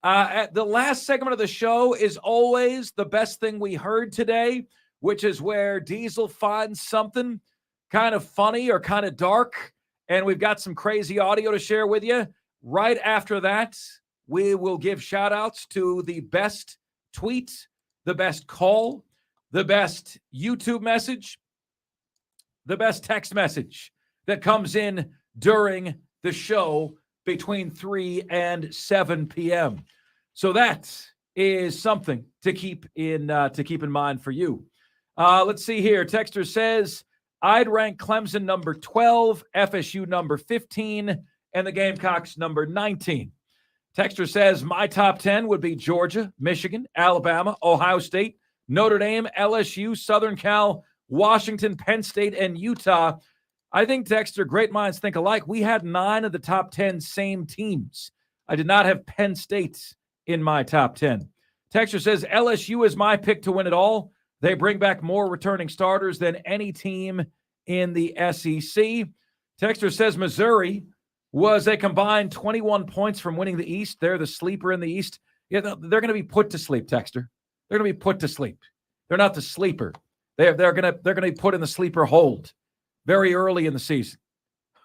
S1: At the last segment of the show is always the best thing we heard today, which is where Diesel finds something kind of funny or kind of dark, and we've got some crazy audio to share with you. Right after that, we will give shout-outs to the best tweet, the best call, the best YouTube message, the best text message that comes in during the show between 3 and 7 p.m. So that is something to keep in mind for you. Let's see here. Texter says, I'd rank Clemson number 12, FSU number 15, and the Gamecocks number 19. Texter says, my top 10 would be Georgia, Michigan, Alabama, Ohio State, Notre Dame, LSU, Southern Cal, Washington, Penn State, and Utah. I think, Texter, great minds think alike. We had 9 of the top 10 same teams. I did not have Penn State in my top 10. Texter says, LSU is my pick to win it all. They bring back more returning starters than any team in the SEC. Texter says, Missouri was a combined 21 points from winning the East. They're the sleeper in the East. Yeah, they're going to be put to sleep, Texter. They're going to be put to sleep. They're not the sleeper. They're going to be put in the sleeper hold very early in the season.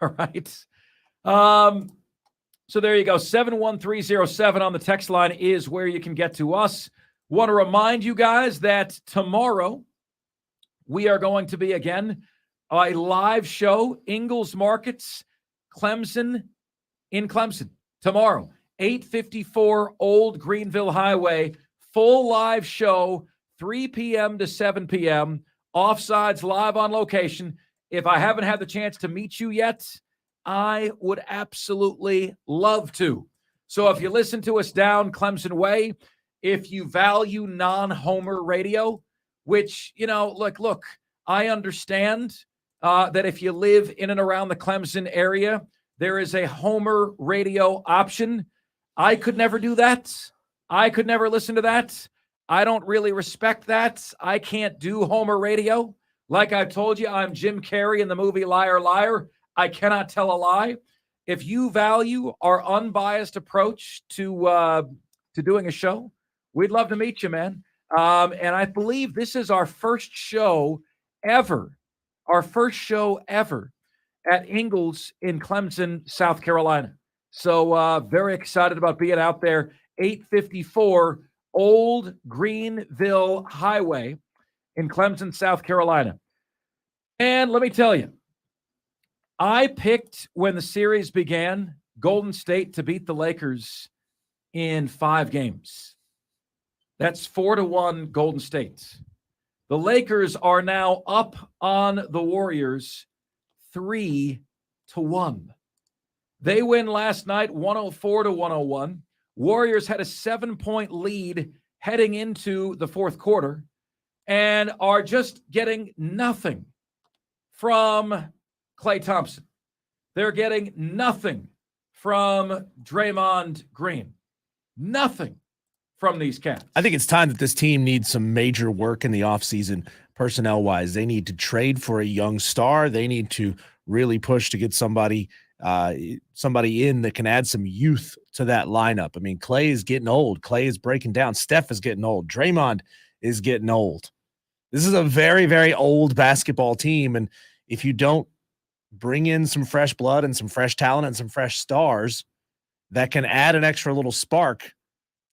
S1: All right. So there you go. 71307 on the text line is where you can get to us. Want to remind you guys that tomorrow we are going to be, again, a live show, Ingalls Markets, Clemson, in Clemson. Tomorrow, 854 Old Greenville Highway, full live show, 3 p.m. to 7 p.m., Offsides live on location. If I haven't had the chance to meet you yet, I would absolutely love to. So if you listen to us down Clemson Way, if you value non-homer radio, which, look, I understand that if you live in and around the Clemson area, there is a homer radio option. I could never do that. I could never listen to that. I don't really respect that. I can't do homer radio. Like I told you, I'm Jim Carrey in the movie Liar, Liar. I cannot tell a lie. If you value our unbiased approach to doing a show, we'd love to meet you, man. And I believe this is our first show ever at Ingalls in Clemson, South Carolina. So very excited about being out there. 854 Old Greenville Highway in Clemson, South Carolina. And let me tell you, I picked, when the series began, Golden State to beat the Lakers in 5 games. That's 4-1 Golden State. The Lakers are now up on the Warriors 3-1. They win last night 104-101. Warriors had a 7-point lead heading into the fourth quarter and are just getting nothing from Klay Thompson. They're getting nothing from Draymond Green. Nothing from these cats.
S2: I think it's time that this team needs some major work in the offseason personnel-wise. They need to trade for a young star. They need to really push to get somebody in that can add some youth to that lineup. I mean, Klay is getting old. Klay is breaking down. Steph is getting old. Draymond is getting old. This is a very, very old basketball team, and if you don't bring in some fresh blood and some fresh talent and some fresh stars that can add an extra little spark,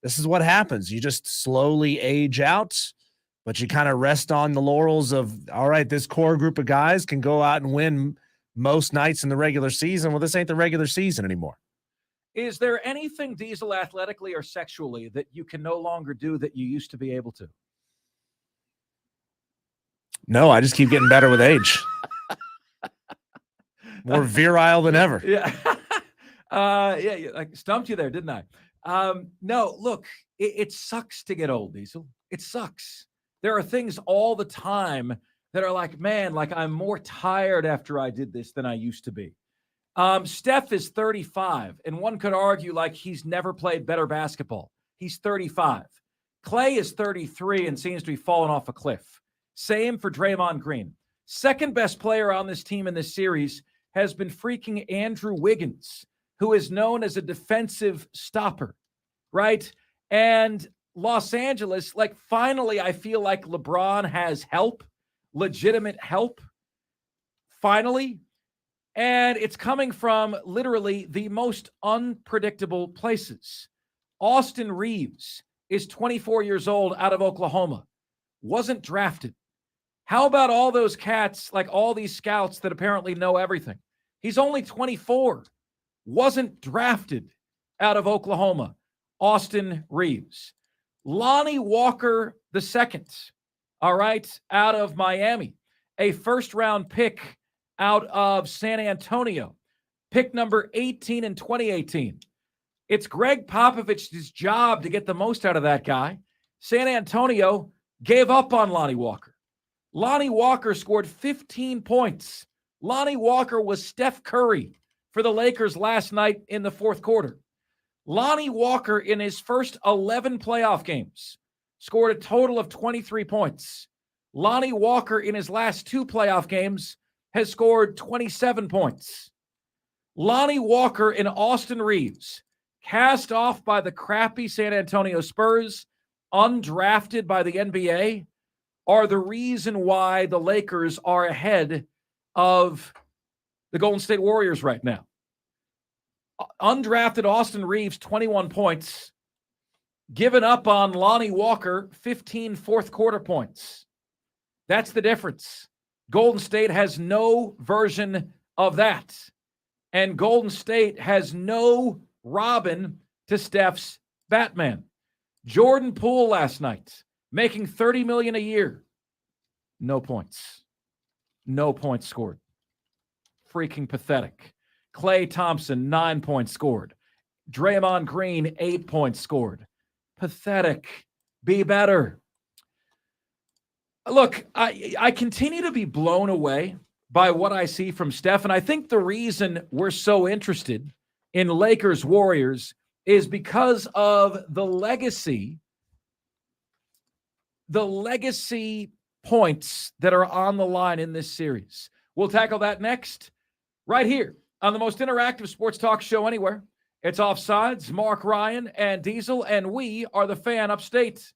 S2: this is what happens. You just slowly age out, but you kind of rest on the laurels of, all right, this core group of guys can go out and win most nights in the regular season. Well, this ain't the regular season anymore.
S1: Is there anything, Diesel, athletically or sexually, that you can no longer do that you used to be able to?
S2: No, I just keep getting better with age. More virile than ever.
S1: Yeah. I stumped you there, didn't I? No, look, it sucks to get old, Diesel. It sucks. There are things all the time that are like, man, like I'm more tired after I did this than I used to be. Steph is 35, and one could argue like he's never played better basketball. He's 35. Clay is 33 and seems to be falling off a cliff. Same for Draymond Green. Second best player on this team in this series has been freaking Andrew Wiggins, who is known as a defensive stopper, right? And Los Angeles, like finally, I feel like LeBron has help, legitimate help, finally. And it's coming from literally the most unpredictable places. Austin Reeves is 24 years old out of Oklahoma, wasn't drafted. How about all those cats, like all these scouts that apparently know everything? He's only 24, wasn't drafted out of Oklahoma. Austin Reeves. Lonnie Walker II, all right, out of Miami, a first-round pick out of San Antonio, pick number 18 in 2018. It's Greg Popovich's job to get the most out of that guy. San Antonio gave up on Lonnie Walker. Lonnie Walker scored 15 points. Lonnie Walker was Steph Curry for the Lakers last night in the fourth quarter. Lonnie Walker, in his first 11 playoff games, scored a total of 23 points. Lonnie Walker, in his last 2 playoff games, has scored 27 points. Lonnie Walker and Austin Reeves, cast off by the crappy San Antonio Spurs, undrafted by the NBA, are the reason why the Lakers are ahead of the Golden State Warriors right now. Undrafted Austin Reeves, 21 points. Given up on Lonnie Walker, 15 fourth quarter points. That's the difference. Golden State has no version of that. And Golden State has no Robin to Steph's Batman. Jordan Poole last night, making $30 million a year. No points. No points scored. Freaking pathetic. Klay Thompson, 9 points scored. Draymond Green, 8 points scored. Pathetic. Be better. Look, I continue to be blown away by what I see from Steph, and I think the reason we're so interested in Lakers Warriors is because of the legacy points that are on the line in this series. We'll tackle that next, right here on the most interactive sports talk show anywhere. It's Offsides, Mark Ryan and Diesel, and we are the Fan Upstate.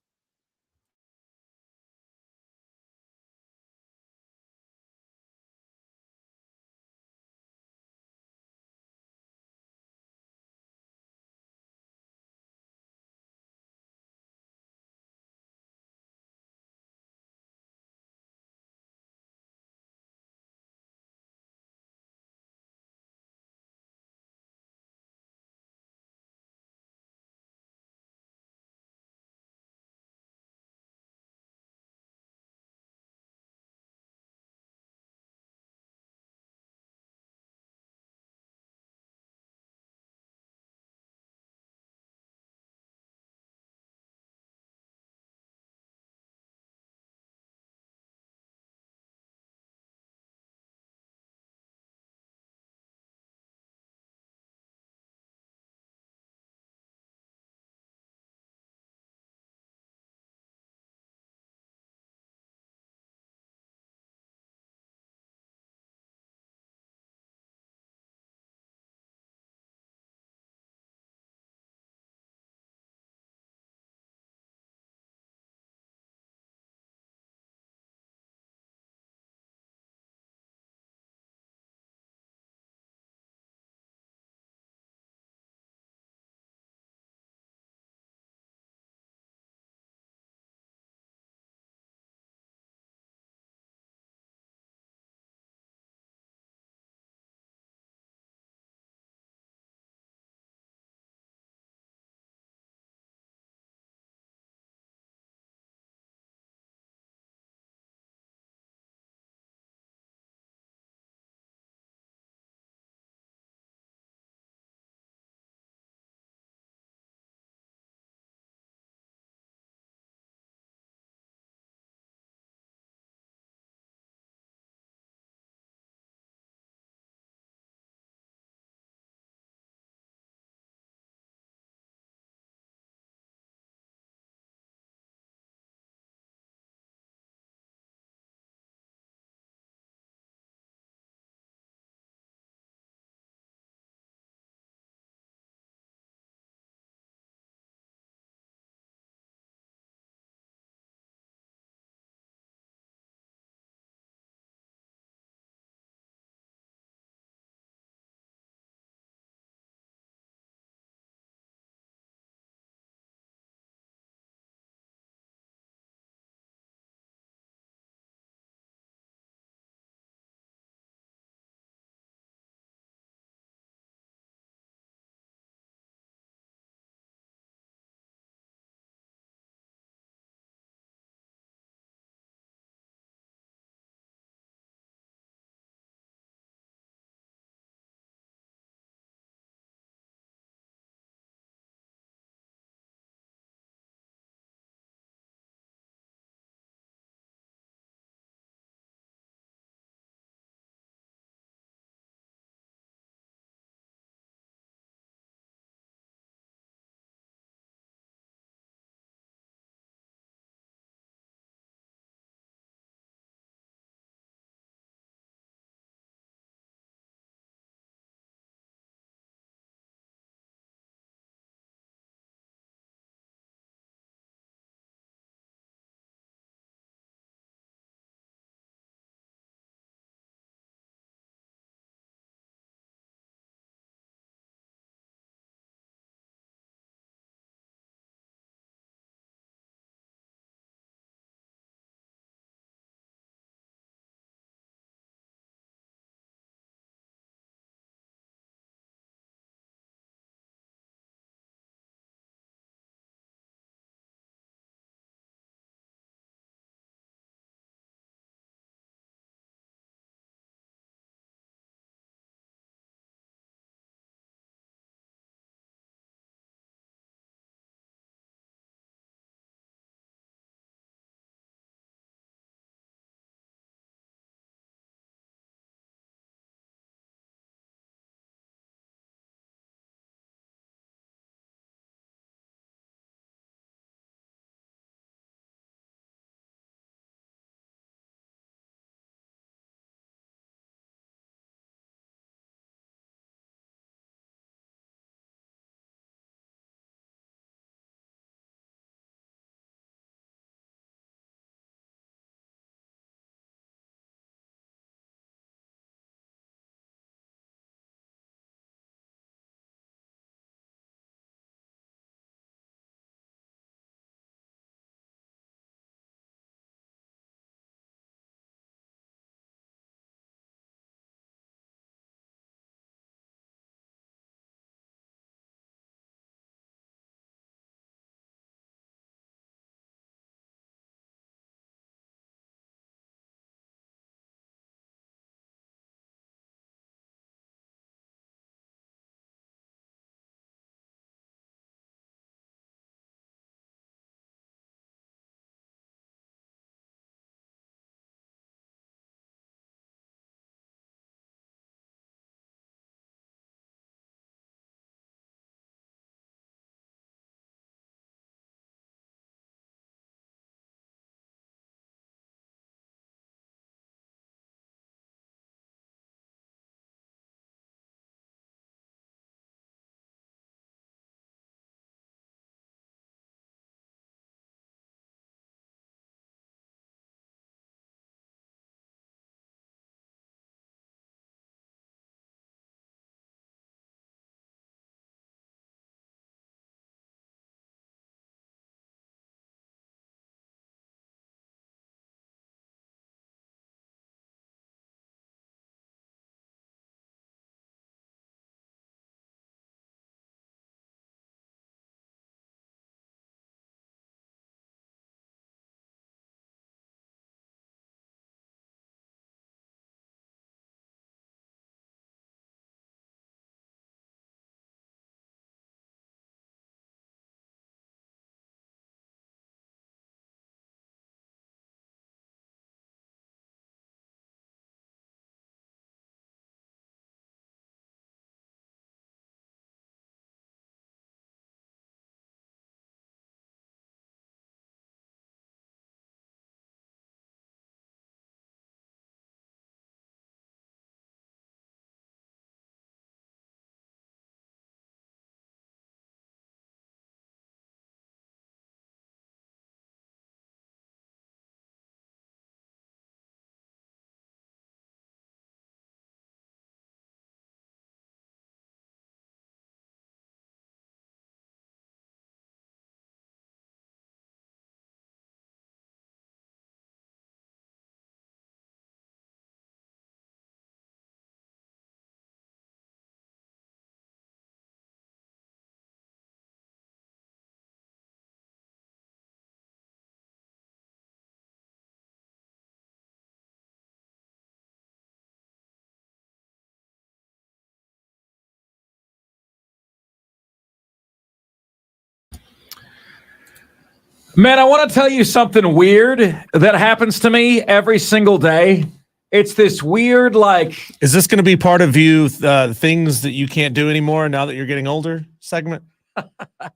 S1: Man, I want to tell you something weird that happens to me every single day. It's this weird, like,
S2: Is this going to be part of you things that you can't do anymore now that you're getting older segment?
S1: I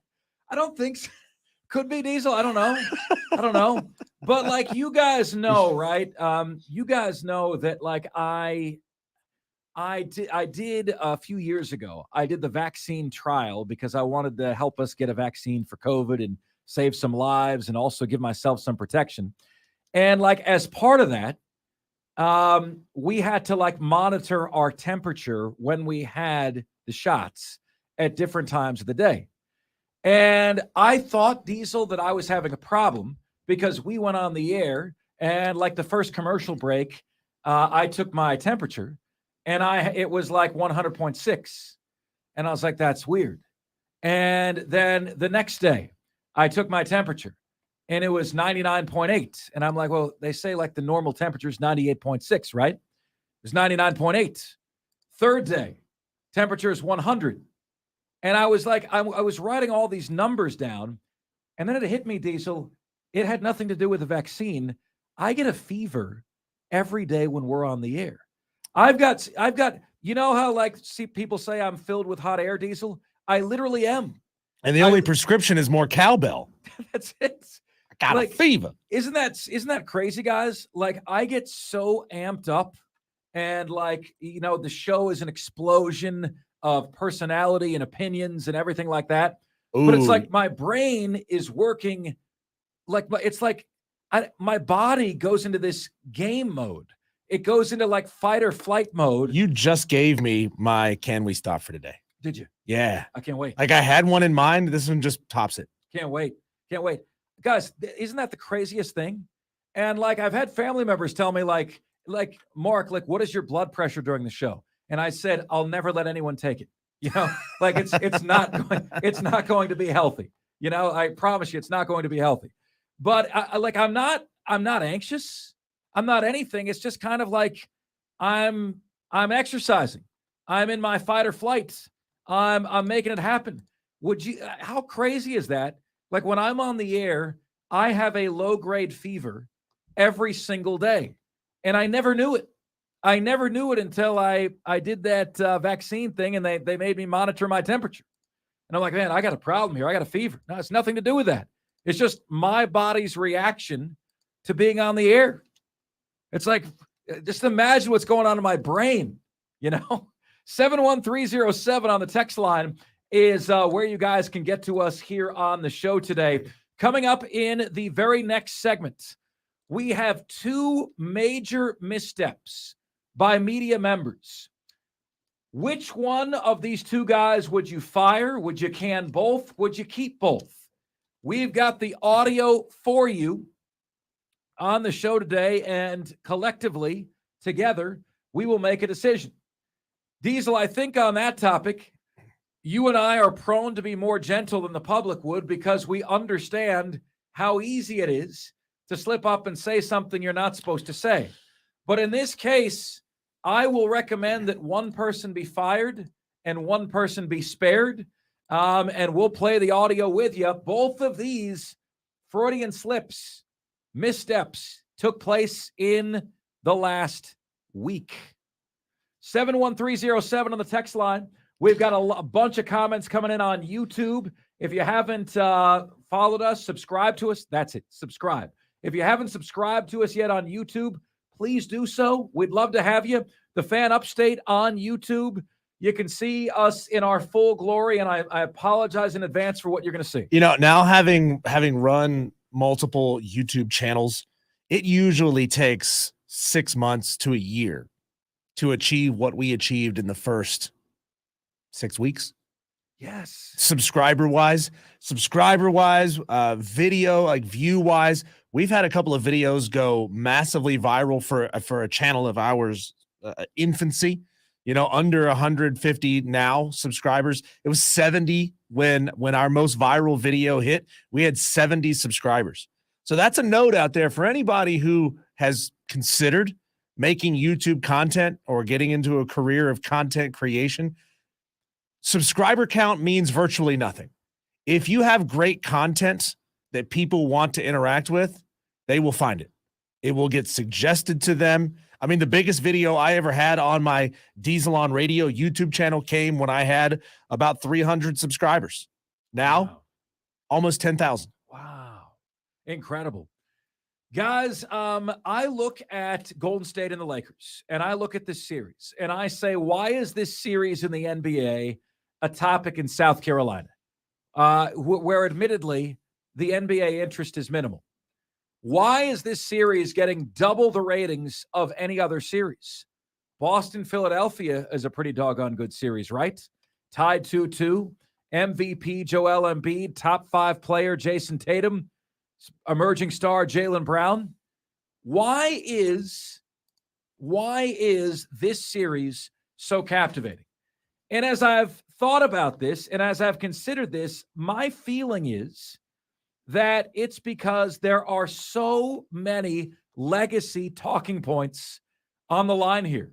S1: don't think so. Could be Diesel. I don't know. I don't know. But like you guys know, right? You guys know that like I did a few years ago. I did the vaccine trial because I wanted to help us get a vaccine for COVID and save some lives and also give myself some protection. And like as part of that, we had to like monitor our temperature when we had the shots at different times of the day. And I thought, Diesel, that I was having a problem because we went on the air and like the first commercial break, I took my temperature and it was like 100.6. And I was like, that's weird. And then the next day I took my temperature and it was 99.8. And I'm like, well, they say like the normal temperature is 98.6, right? It was 99.8. Third day, temperature is 100. And I was like, I was writing all these numbers down, and then it hit me, Diesel. It had nothing to do with the vaccine. I get a fever every day when we're on the air. I've got, you know how like see people say I'm filled with hot air, Diesel? I literally am.
S2: And the only prescription is more cowbell.
S1: That's it.
S2: I got
S1: like,
S2: a fever.
S1: Isn't that crazy, guys? Like I get so amped up, and like you know, the show is an explosion of personality and opinions and everything like that.
S2: Ooh.
S1: But it's like my brain is working like it's like my body goes into this game mode. It goes into like fight or flight mode.
S2: You just gave me my can we stop for today.
S1: Did you?
S2: Yeah.
S1: I can't wait.
S2: Like I had one in mind. This one just tops it.
S1: Can't wait. Can't wait. Guys, isn't that the craziest thing? And like I've had family members tell me like Mark, like what is your blood pressure during the show? And I said, I'll never let anyone take it. You know, like it's not going to be healthy. You know, I promise you, it's not going to be healthy. But I'm not anxious. I'm not anything. It's just kind of like I'm exercising. I'm in my fight or flight. I'm making it happen. How crazy is that? Like when I'm on the air, I have a low grade fever every single day, and I never knew it. I never knew it until I did that vaccine thing and they made me monitor my temperature. And I'm like, man, I got a problem here. I got a fever. No, it's nothing to do with that. It's just my body's reaction to being on the air. It's like, just imagine what's going on in my brain, you know? 71307 on the text line is where you guys can get to us here on the show today. Coming up in the very next segment, we have two major missteps by media members. Which one of these two guys would you fire? Would you can both? Would you keep both? We've got the audio for you on the show today, and collectively, together, we will make a decision. Diesel, I think on that topic, you and I are prone to be more gentle than the public would because we understand how easy it is to slip up and say something you're not supposed to say. But in this case, I will recommend that one person be fired and one person be spared. And we'll play the audio with you. Both of these Freudian slips, missteps, took place in the last week. 71307 on the text line. We've got a bunch of comments coming in on YouTube. If you haven't followed us, subscribe to us. That's it. Subscribe. If you haven't subscribed to us yet on YouTube, please do so. We'd love to have you. The Fan Upstate on YouTube. You can see us in our full glory, and I apologize in advance for what you're going to see.
S2: You know, now having run multiple YouTube channels, it usually takes 6 months to a year to achieve what we achieved in the first 6 weeks.
S1: Yes.
S2: Subscriber-wise, video, like view-wise, we've had a couple of videos go massively viral for a channel of ours, infancy, you know, under 150 now subscribers. It was 70 when our most viral video hit. We had 70 subscribers. So that's a note out there for anybody who has considered making YouTube content or getting into a career of content creation. Subscriber count means virtually nothing. If you have great content that people want to interact with, they will find it. It will get suggested to them. I mean, the biggest video I ever had on my Diesel on Radio YouTube channel came when I had about 300 subscribers. Now,
S1: Wow.
S2: almost 10,000.
S1: Wow. Incredible. Guys, I look at Golden State and the Lakers, and I look at this series, and I say, why is this series in the NBA a topic in South Carolina, where admittedly the NBA interest is minimal? Why is this series getting double the ratings of any other series? Boston, Philadelphia is a pretty doggone good series, right? Tied 2-2. MVP Joel Embiid, top 5 player Jason Tatum, emerging star Jaylen Brown. Why is this series so captivating? And as I've thought about this and as I've considered this, my feeling is that it's because there are so many legacy talking points on the line here.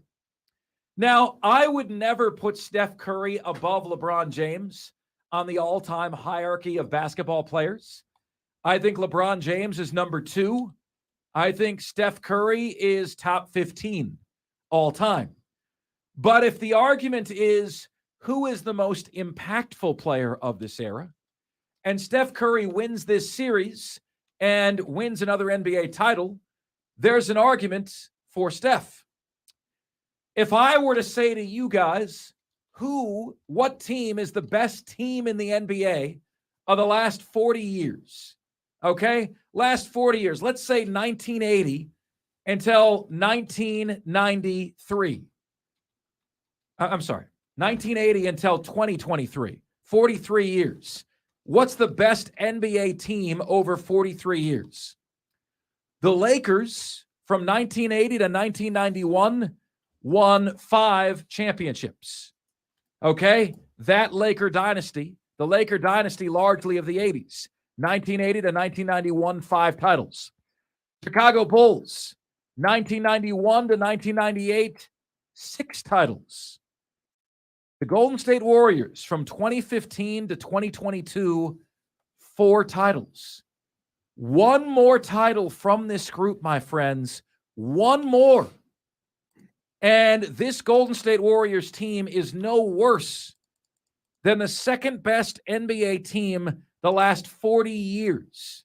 S1: Now, I would never put Steph Curry above LeBron James on the all-time hierarchy of basketball players. I think LeBron James is number 2. I think Steph Curry is top 15 all time. But if the argument is who is the most impactful player of this era, and Steph Curry wins this series and wins another NBA title, there's an argument for Steph. If I were to say to you guys, what team is the best team in the NBA of the last 40 years? Okay? Last 40 years. Let's say 1980 until 1993. I'm sorry, 1980 until 2023. 43 years. What's the best NBA team over 43 years? The Lakers from 1980 to 1991 won 5 championships. Okay? That Laker dynasty, the Laker dynasty largely of the 80s, 1980 to 1991, 5 titles. Chicago Bulls, 1991 to 1998, 6 titles. The Golden State Warriors from 2015 to 2022, 4 titles. One more title from this group, my friends. One more. And this Golden State Warriors team is no worse than the second best NBA team the last 40 years.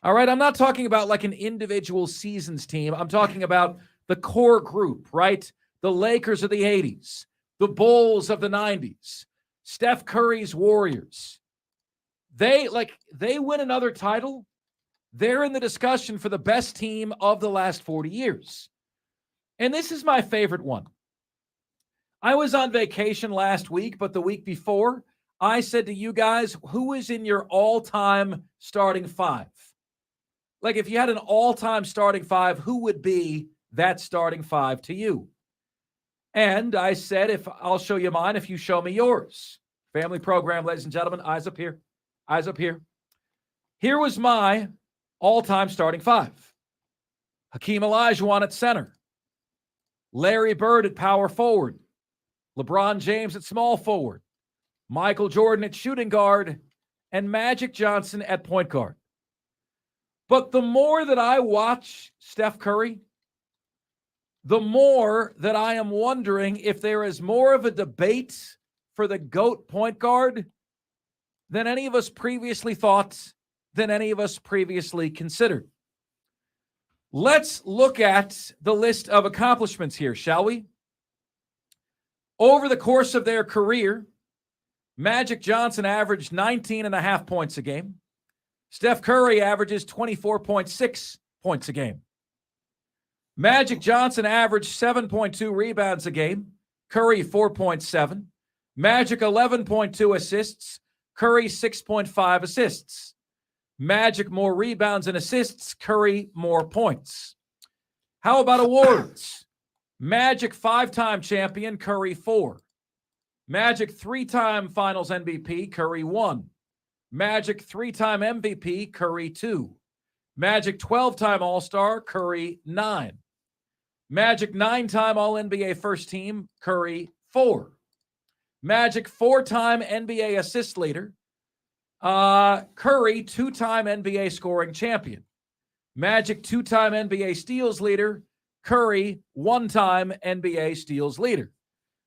S1: All right, I'm not talking about like an individual seasons team. I'm talking about the core group, right? The Lakers of the 80s, the Bulls of the 90s, Steph Curry's Warriors. They win another title, they're in the discussion for the best team of the last 40 years. And this is my favorite one. I was on vacation last week, but the week before, I said to you guys, who is in your all-time starting 5? Like if you had an all-time starting 5, who would be that starting 5 to you? And I said, if I'll show you mine, if you show me yours. Family program, ladies and gentlemen, eyes up here. Eyes up here. Here was my all-time starting 5. Hakeem Olajuwon at center. Larry Bird at power forward. LeBron James at small forward. Michael Jordan at shooting guard. And Magic Johnson at point guard. But the more that I watch Steph Curry, the more that I am wondering if there is more of a debate for the GOAT point guard than any of us previously thought, than any of us previously considered. Let's look at the list of accomplishments here, shall we? Over the course of their career, Magic Johnson averaged 19.5 points a game. Steph Curry averages 24.6 points a game. Magic Johnson averaged 7.2 rebounds a game. Curry 4.7. Magic 11.2 assists. Curry 6.5 assists. Magic more rebounds and assists. Curry more points. How about awards? Magic 5-time champion. Curry 4. Magic 3-time Finals MVP. Curry 1. Magic 3-time MVP. Curry 2. Magic 12-time All-Star. Curry 9. Magic 9-time All-NBA First Team. Curry 4. Magic 4-time NBA assist leader. Curry, 2-time NBA scoring champion. Magic, 2-time NBA steals leader. Curry, 1-time NBA steals leader.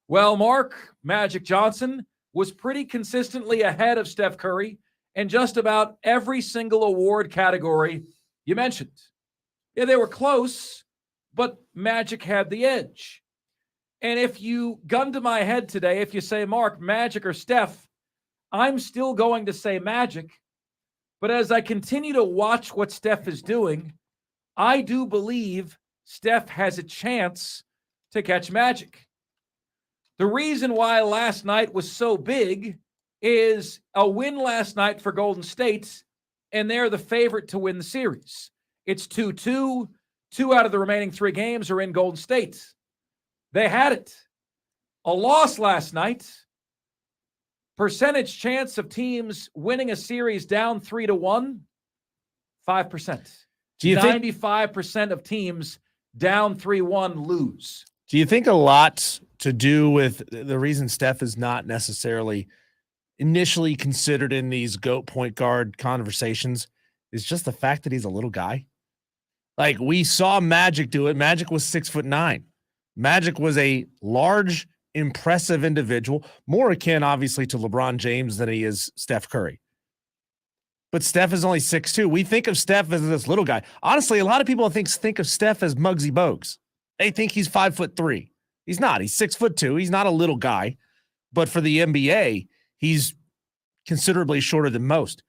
S1: Well, Mark, Magic Johnson was pretty consistently ahead of Steph Curry in just about every single award category you mentioned. Yeah, they were close, but Magic had the edge. And if you gun to my head today, if you say, Mark, Magic or Steph, I'm still going to say Magic. But as I continue to watch what Steph is doing, I do believe Steph has a chance to catch Magic. The reason why last night was so big is a win last night for Golden State, and they're the favorite to win the series. It's 2-2. 2 out of the remaining 3 games are in Golden State. They had it. A loss last night. Percentage chance of teams winning a series down 3-1, 5%.
S2: Do you think
S1: 95% of teams down 3-1 lose?
S2: Do you think a lot to do with the reason Steph is not necessarily initially considered in these GOAT point guard conversations is just the fact that he's a little guy? Like, we saw Magic do it. Magic was 6'9". Magic was a large, impressive individual, more akin, obviously, to LeBron James than he is Steph Curry. But Steph is only 6'2". We think of Steph as this little guy. Honestly, a lot of people think of Steph as Muggsy Bogues. They think he's 5'3". He's not. He's 6'2". He's not a little guy. But for the NBA, he's considerably shorter than most.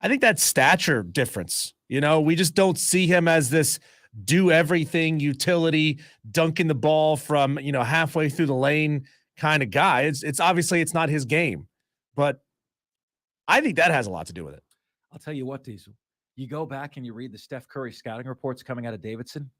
S2: I think that stature difference, we just don't see him as this do everything utility, dunking the ball from, halfway through the lane kind of guy. It's obviously it's not his game, but I think that has a lot to do with it.
S1: I'll tell you what, Diesel, you go back and you read the Steph Curry scouting reports coming out of Davidson.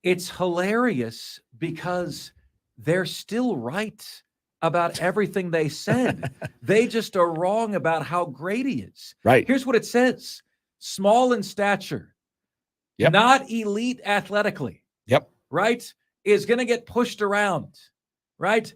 S1: It's hilarious because they're still right about everything they said. They just are wrong about how great he is.
S2: Right.
S1: Here's what it says. Small in stature.
S2: Yep.
S1: Not elite athletically.
S2: Yep.
S1: Right? Is going to get pushed around. Right?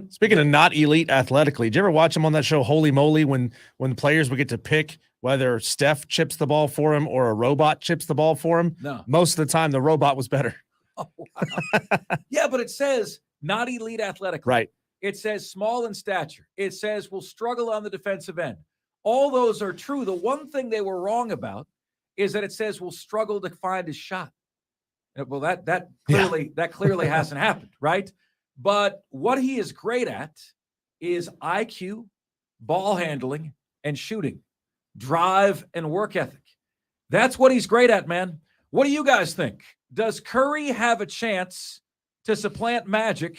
S2: Speaking of not elite athletically, did you ever watch him on that show, Holy Moly, when players would get to pick whether Steph chips the ball for him or a robot chips the ball for him?
S1: No.
S2: Most of the time, the robot was better.
S1: Oh, wow. Yeah, but it says not elite athletically.
S2: Right.
S1: It says small in stature. It says will struggle on the defensive end. All those are true. The one thing they were wrong about is that it says will struggle to find his shot. Well, that clearly hasn't happened, right? But what he is great at is IQ, ball handling, and shooting, drive, and work ethic. That's what he's great at, man. What do you guys think? Does Curry have a chance to supplant Magic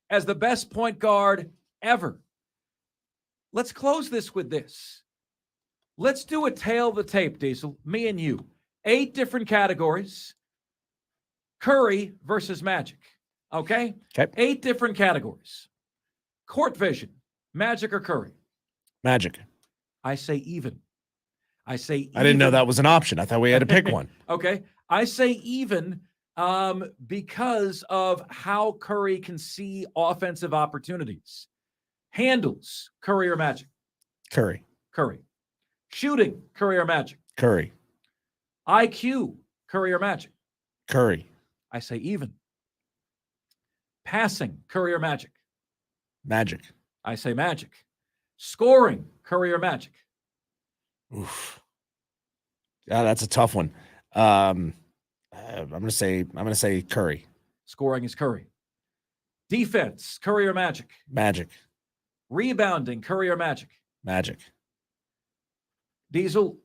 S1: as the best point guard ever? Let's close this with this. Let's do a tail of the tape, Diesel, me and you. 8 different categories. Curry versus Magic. Okay? 8 different categories. Court vision, Magic or Curry?
S2: Magic.
S1: I say even. I
S2: didn't know that was an option. I thought we had to pick one.
S1: Okay. I say even because of how Curry can see offensive opportunities. Handles, Curry or Magic?
S2: Curry.
S1: Shooting, Curry or Magic?
S2: Curry.
S1: IQ, Curry or Magic?
S2: Curry.
S1: I say even. Passing, Curry or Magic?
S2: Magic.
S1: I say Magic. Scoring, Curry or Magic?
S2: Oof. Yeah, that's a tough one. I'm gonna say Curry.
S1: Scoring is Curry. Defense, Curry or Magic?
S2: Magic.
S1: Rebounding, Curry or Magic?
S2: Magic.
S1: Diesel,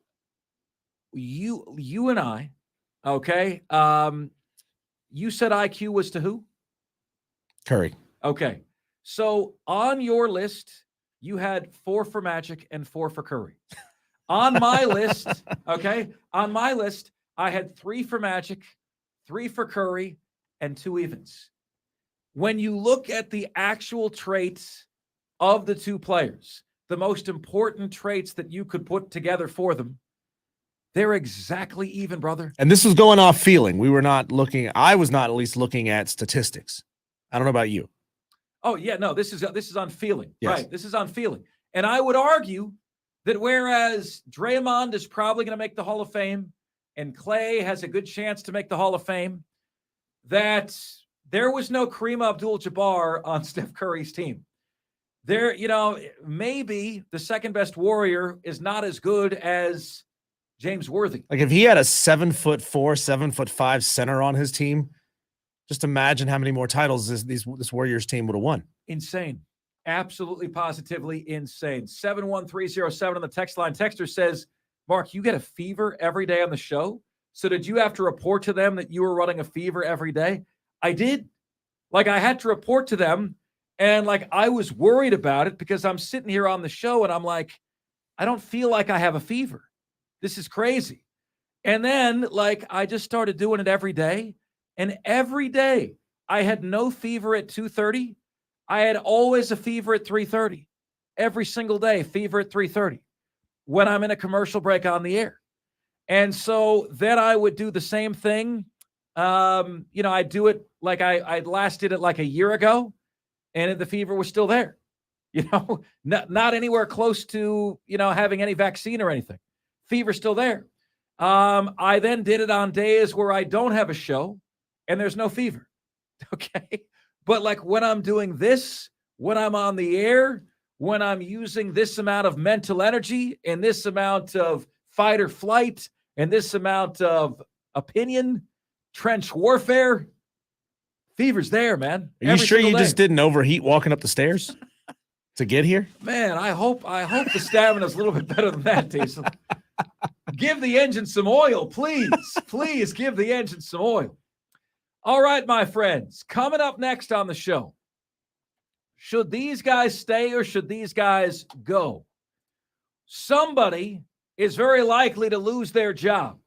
S1: you and I, okay. You said IQ was to who?
S2: Curry.
S1: Okay. So on your list, you had 4 for Magic and 4 for Curry. On my list, I had 3 for Magic, 3 for Curry, and 2 evens. When you look at the actual traits of the 2 players, the most important traits that you could put together for them, they're exactly even, brother.
S2: And this was going off feeling. I was not at least looking at statistics. I don't know about you.
S1: Oh, yeah, no, this is on feeling.
S2: Yes.
S1: Right. This is on feeling. And I would argue that whereas Draymond is probably going to make the Hall of Fame and Clay has a good chance to make the Hall of Fame, that there was no Kareem Abdul-Jabbar on Steph Curry's team. There, maybe the second best Warrior is not as good as James Worthy.
S2: Like if he had a 7'4", 7'5" center on his team, just imagine how many more titles this Warriors team would have won.
S1: Insane. Absolutely, positively insane. 71307 on the text line. Texter says, Mark, you get a fever every day on the show. So did you have to report to them that you were running a fever every day? I did. Like I had to report to them. And like I was worried about it because I'm sitting here on the show and I'm like, I don't feel like I have a fever. This is crazy. And then like I just started doing it every day. And every day I had no fever at 2:30. I had always a fever at 3:30. Every single day, fever at 3:30 when I'm in a commercial break on the air. And so then I would do the same thing. I do it like I last did it like a year ago. And the fever was still there, not anywhere close to, having any vaccine or anything. Fever still there. I then did it on days where I don't have a show and there's no fever. Okay. But like when I'm doing this, when I'm on the air, when I'm using this amount of mental energy and this amount of fight or flight and this amount of opinion, trench warfare, fever's there, man.
S2: Are you sure you just didn't overheat walking up the stairs to get here?
S1: Man, I hope the stamina's a little bit better than that, Diesel. Give the engine some oil, please. Please give the engine some oil. All right, my friends. Coming up next on the show, should these guys stay or should these guys go? Somebody is very likely to lose their job,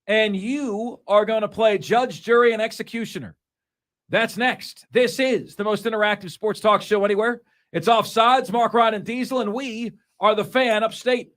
S1: and you are going to play judge, jury, and executioner. That's next. This is the most interactive sports talk show anywhere. It's Offsides, Mark, Ryan, and Diesel, and we are the Fan Upstate.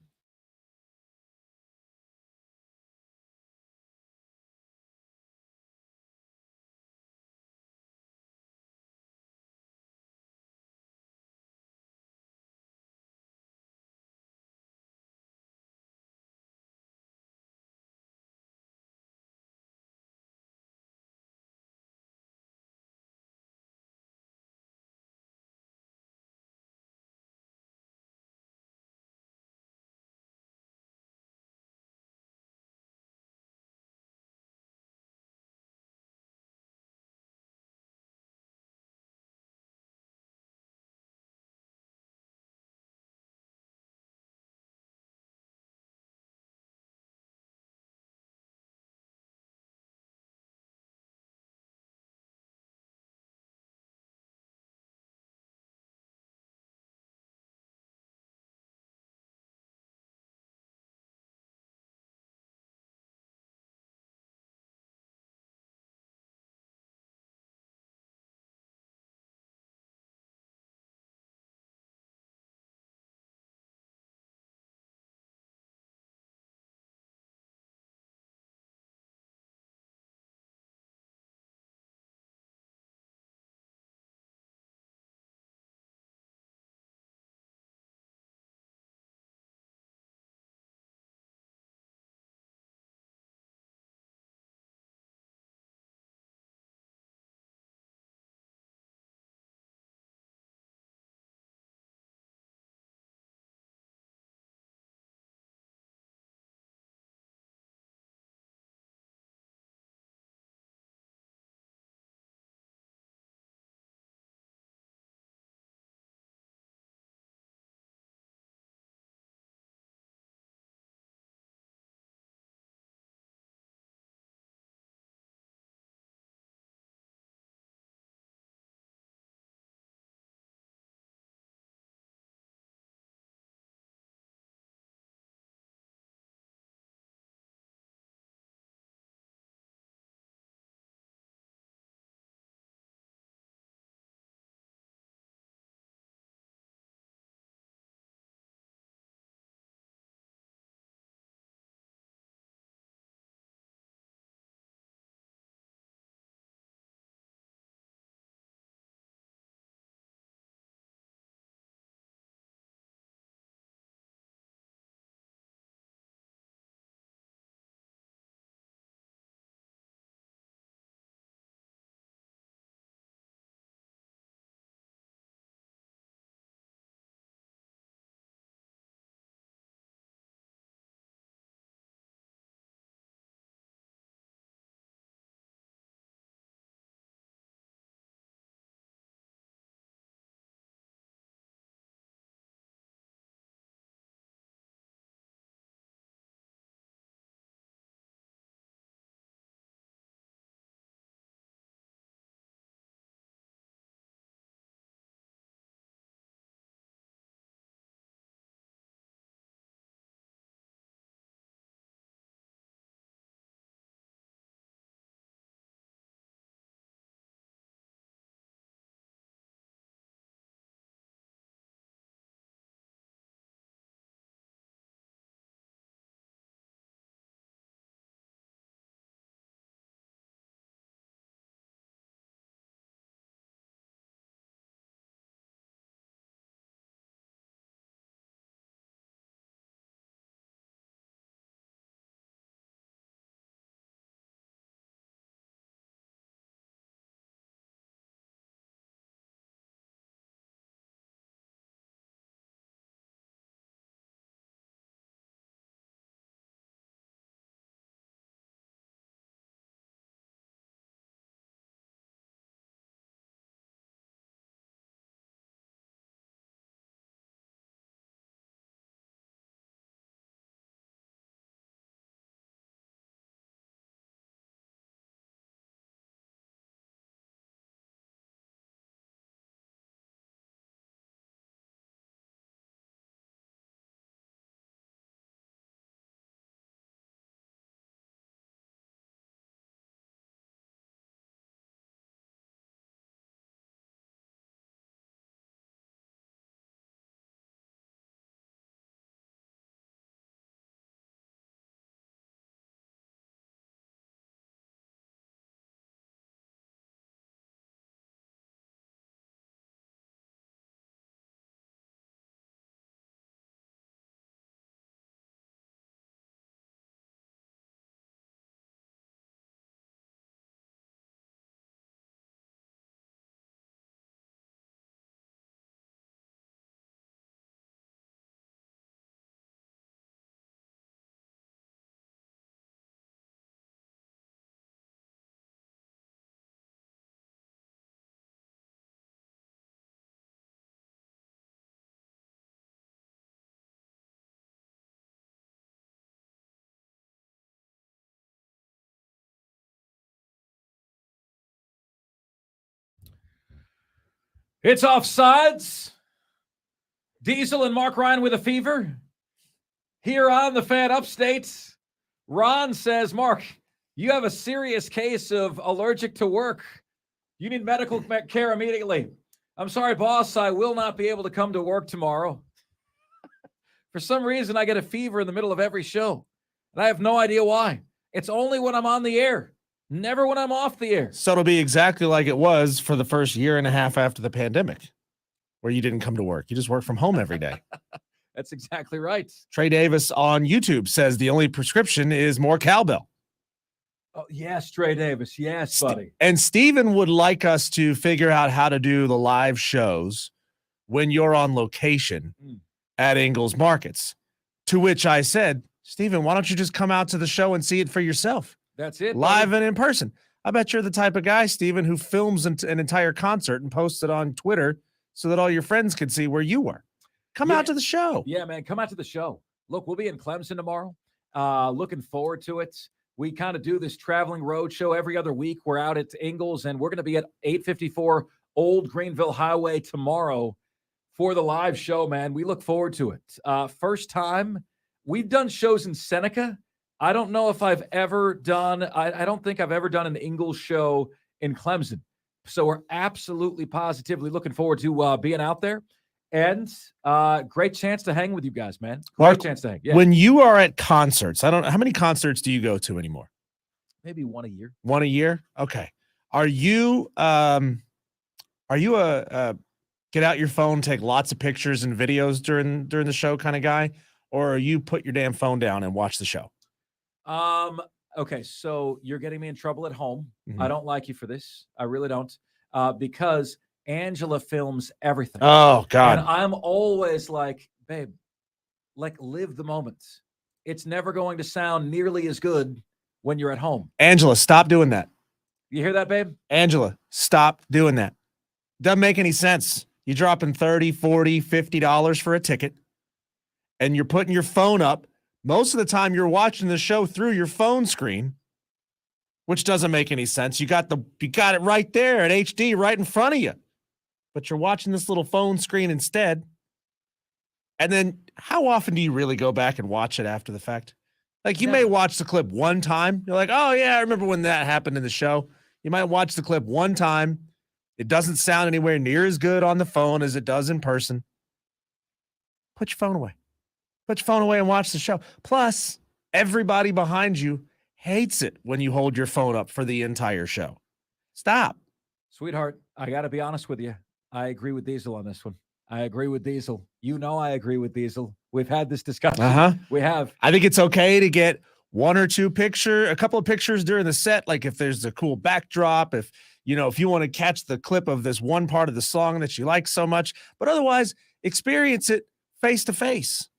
S1: It's Offsides. Diesel and Mark Ryan with a fever. Here on the Fan Upstate, Ron says, Mark, you have a serious case of allergic to work. You need medical care immediately. I'm sorry, boss. I will not be able to come to work tomorrow. For some reason, I get a fever in the middle of every show, and I have no idea why. It's only when I'm on the air, never when I'm off the air.
S2: So it'll be exactly like it was for the first year and a half after the pandemic, where you didn't come to work. You just work from home every day.
S1: That's exactly right.
S2: Trey Davis on YouTube says the only prescription is more cowbell.
S1: Oh, yes, Trey Davis. Yes, buddy.
S2: And Steven would like us to figure out how to do the live shows when you're on location at Ingles Markets. To which I said, Steven, why don't you just come out to the show and see it for yourself?
S1: That's it.
S2: Live
S1: buddy.
S2: and in person. I bet you're the type of guy, Steven, who films an entire concert and posts it on Twitter so that all your friends can see where you were. Come out to the show.
S1: Yeah, man. Come out to the show. Look, we'll be in Clemson tomorrow. Looking forward to it. We kind of do this traveling road show every other week. We're out at Ingles, and we're going to be at 854 Old Greenville Highway tomorrow for the live show, man. We look forward to it. First time. We've done shows in Seneca. I don't know if I've ever done, I don't think I've ever done an Ingles show in Clemson. So we're absolutely positively looking forward to being out there. And great chance to hang with you guys, man. Great
S2: Mark,
S1: chance to hang. Yeah.
S2: When you are at concerts, I don't know, how many concerts do you go to anymore?
S1: Maybe one a year.
S2: One a year? Okay. Are you a get out your phone, take lots of pictures and videos during the show kind of guy? Or are you put your damn phone down and watch the show?
S1: Okay, so you're getting me in trouble at home.
S2: Mhm.
S1: I don't like you for this. I really don't. Because Angela films everything.
S2: Oh, God.
S1: And I'm always like, babe, like live the moment. It's never going to sound nearly as good when you're at home.
S2: Angela, stop doing that.
S1: You hear that, babe?
S2: Angela, stop doing that. Doesn't make any sense. You're dropping $30, $40, $50 for a ticket, and you're putting your phone up. Most of the time, you're watching the show through your phone screen, which doesn't make any sense. You got it right there at HD, right in front of you, but you're watching this little phone screen instead. And then, how often do you really go back and watch it after the fact? Like, you may watch the clip one time. You're like, oh, yeah, I remember when that happened in the show. You might watch the clip one time. It doesn't sound anywhere near as good on the phone as it does in person. Put your phone away. Put your phone away and watch the show. Plus, everybody behind you hates it when you hold your phone up for the entire show. Stop.
S1: Sweetheart, I got to be honest with you. I agree with Diesel on this one. I agree with Diesel. You know I agree with Diesel. We've had this discussion.
S2: Uh-huh.
S1: We have.
S2: I think it's okay to get one or two a couple of pictures during the set, like if there's a cool backdrop, if you want to catch the clip of this one part of the song that you like so much, but otherwise experience it face to face.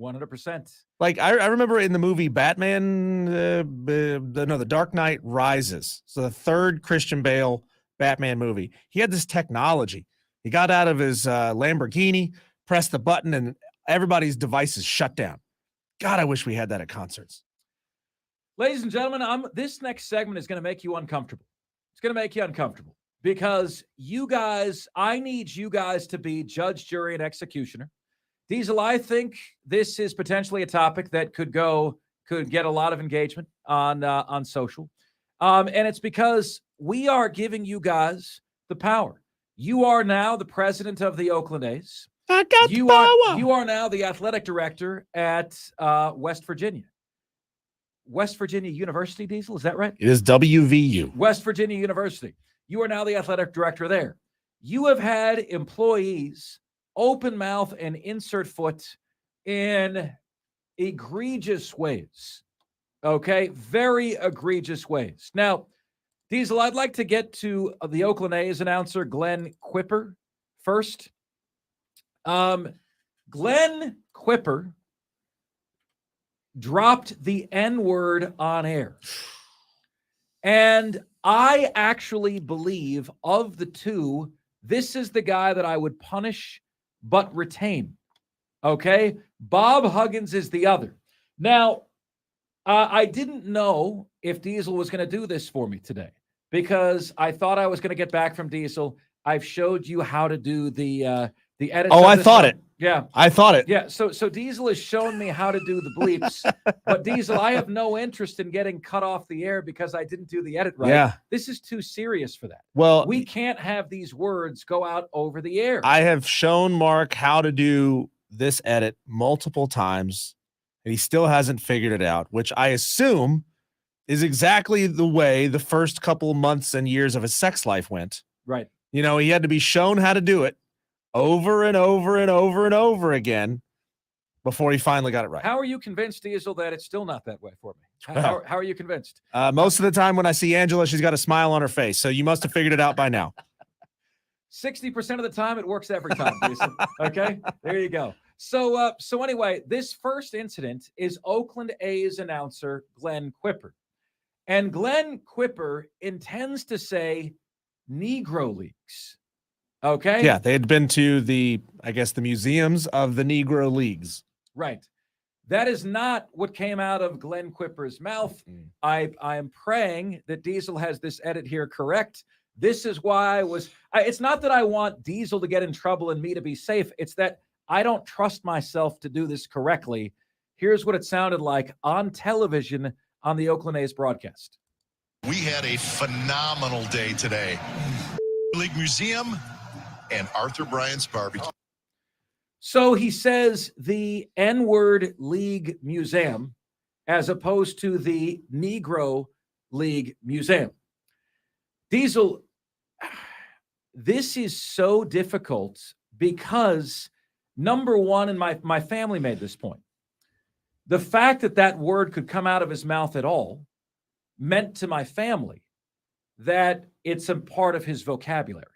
S1: 100%.
S2: Like I remember in the movie Batman, The Dark Knight Rises. So the third Christian Bale Batman movie. He had this technology. He got out of his Lamborghini, pressed the button, and everybody's devices shut down. God, I wish we had that at concerts.
S1: Ladies and gentlemen, this next segment is going to make you uncomfortable. It's going to make you uncomfortable because I need you guys to be judge, jury, and executioner. Diesel, I think this is potentially a topic that could get a lot of engagement on social. And it's because we are giving you guys the power. You are now the president of the Oakland A's.
S2: I got the power.
S1: You are now the athletic director at West Virginia. West Virginia University, Diesel, is that right?
S2: It is WVU.
S1: West Virginia University. You are now the athletic director there. You have had employees open mouth and insert foot in egregious ways. Okay? Very egregious ways. Now, Diesel, I'd like to get to the Oakland A's announcer, Glenn Quipper, first. Glenn Quipper dropped the N-word on air. And I actually believe of the two, this is the guy that I would punish but retain. Okay? Bob Huggins is the other. Now, I didn't know if Diesel was going to do this for me today because I thought I was going to get back from Diesel I've showed you how to do the edit.
S2: Oh, I thought it.
S1: Yeah.
S2: I thought it.
S1: Yeah. So Diesel has shown me how to do the bleeps, but Diesel, I have no interest in getting cut off the air because I didn't do the edit right.
S2: Yeah.
S1: This is too serious for that.
S2: Well,
S1: We can't have these words go out over the air.
S2: I have shown Mark how to do this edit multiple times, and he still hasn't figured it out, which I assume is exactly the way the first couple months and years of his sex life went.
S1: Right.
S2: You know, he had to be shown how to do it over and over and over and over again before he finally got it right.
S1: How are you convinced, Diesel, that it's still not that way for me? How are you convinced?
S2: Most of the time when I see Angela, she's got a smile on her face. So you must have figured it out by now.
S1: 60% of the time, it works every time, Diesel. Okay, there you go. So anyway, this first incident is Oakland A's announcer Glenn Quipper. And Glenn Quipper intends to say Negro Leagues. Okay?
S2: Yeah, they had been to the museums of the Negro Leagues.
S1: Right. That is not what came out of Glenn Quipper's mouth. I am praying that Diesel has this edit here correct. This is why it's not that I want Diesel to get in trouble and me to be safe. It's that I don't trust myself to do this correctly. Here's what it sounded like on television on the Oakland A's broadcast.
S8: We had a phenomenal day today. League Museum and Arthur Bryant's Barbecue.
S1: So he says the N-word League Museum as opposed to the Negro League Museum. Diesel, this is so difficult because, number one, and my family made this point, the fact that word could come out of his mouth at all meant to my family that it's a part of his vocabulary.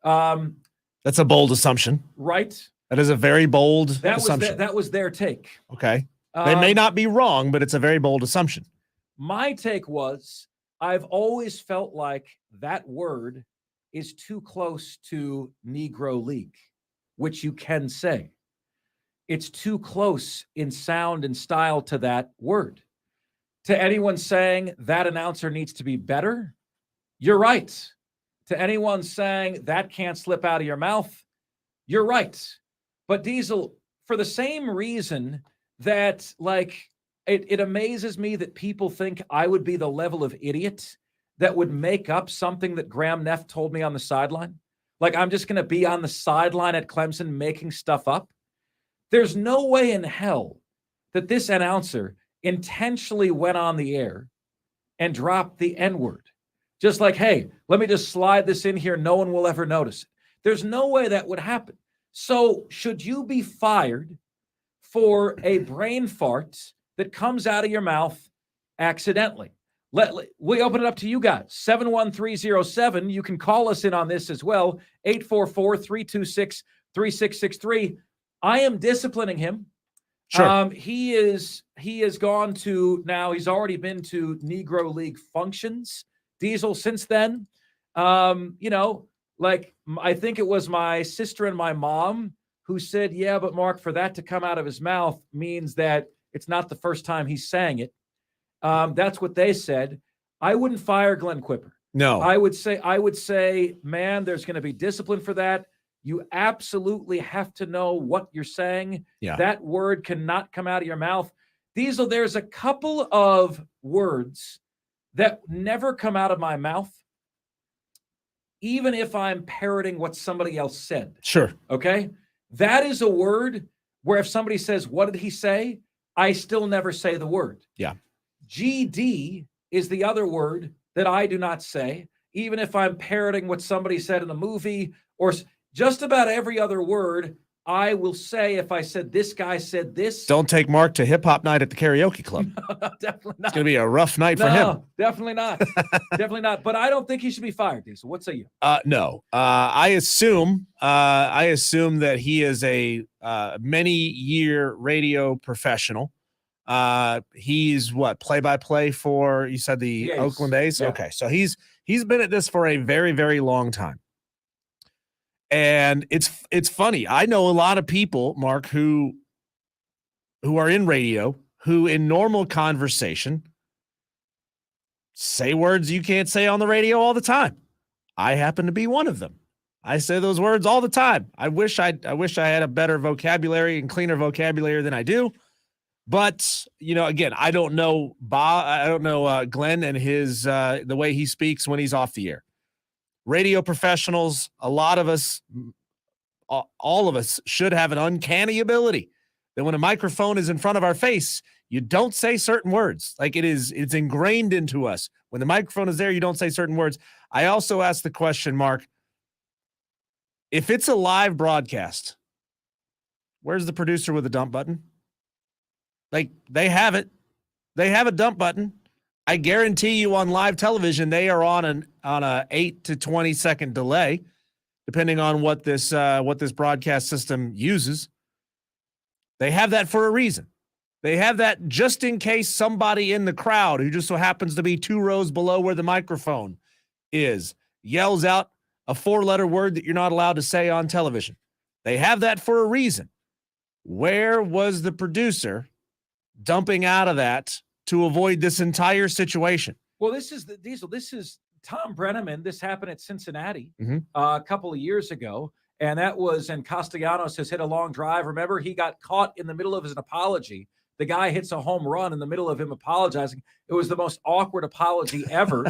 S2: That's a bold assumption.
S1: Right?
S2: That is a very bold assumption.
S1: That was their take.
S2: Okay. They may not be wrong, but it's a very bold assumption.
S1: My take was I've always felt like that word is too close to Negro League, which you can say. It's too close in sound and style to that word. To anyone saying that announcer needs to be better, you're right. To anyone saying that can't slip out of your mouth, you're right. But Diesel, for the same reason that, like, it amazes me that people think I would be the level of idiot that would make up something that Graham Neff told me on the sideline. Like, I'm just going to be on the sideline at Clemson making stuff up. There's no way in hell that this announcer intentionally went on the air and dropped the N-word. Just like, hey, let me just slide this in here. No one will ever notice it. There's no way that would happen. So should you be fired for a brain fart that comes out of your mouth accidentally? We open it up to you guys. 71307. You can call us in on this as well. 844-326-3663. I am disciplining him.
S2: Sure.
S1: He has gone to, now he's already been to Negro League functions, Diesel, since then. Like, I think it was my sister and my mom who said, yeah, but Mark, for that to come out of his mouth means that it's not the first time he's saying it. That's what they said. I wouldn't fire Glenn Quipper.
S2: No.
S1: I would say, man, there's going to be discipline for that. You absolutely have to know what you're saying.
S2: Yeah.
S1: That word cannot come out of your mouth. Diesel, there's a couple of words that never come out of my mouth, even if I'm parroting what somebody else said.
S2: Sure.
S1: Okay? That is a word where if somebody says, what did he say? I still never say the word.
S2: Yeah.
S1: GD is the other word that I do not say, even if I'm parroting what somebody said in a movie, or just about every other word I will say if I said this guy said this.
S2: Don't take Mark to hip hop night at the karaoke club.
S1: No, definitely not.
S2: It's going to be a rough night for him.
S1: Definitely not. Definitely not. But I don't think he should be fired, Diesel. What say you?
S2: No. I assume that he is a many-year radio professional. He's play-by-play for, you said, the Oakland A's?
S1: Yeah.
S2: Okay. So he's been at this for a very, very long time. And it's funny. I know a lot of people, Mark, who are in radio, who in normal conversation say words you can't say on the radio all the time. I happen to be one of them. I say those words all the time. I wish I had a better vocabulary and cleaner vocabulary than I do. But, again, I don't know Glenn and his the way he speaks when he's off the air. Radio professionals, a lot of us, all of us should have an uncanny ability that when a microphone is in front of our face, you don't say certain words. Like it's ingrained into us. When the microphone is there, you don't say certain words. I also asked the question, Mark, if it's a live broadcast, where's the producer with a dump button? Like they have it. They have a dump button. I guarantee you on live television, they are on a 8 to 20 second delay, depending on what this broadcast system uses. They have that for a reason. They have that just in case somebody in the crowd who just so happens to be 2 rows below where the microphone is yells out a 4-letter word that you're not allowed to say on television. They have that for a reason. Where was the producer dumping out of that to avoid this entire situation?
S1: Well, this is Diesel. This is Tom Brenneman. This happened at Cincinnati a couple of years ago. And that was, and Castellanos has hit a long drive. Remember, he got caught in the middle of his apology. The guy hits a home run in the middle of him apologizing. It was the most awkward apology ever.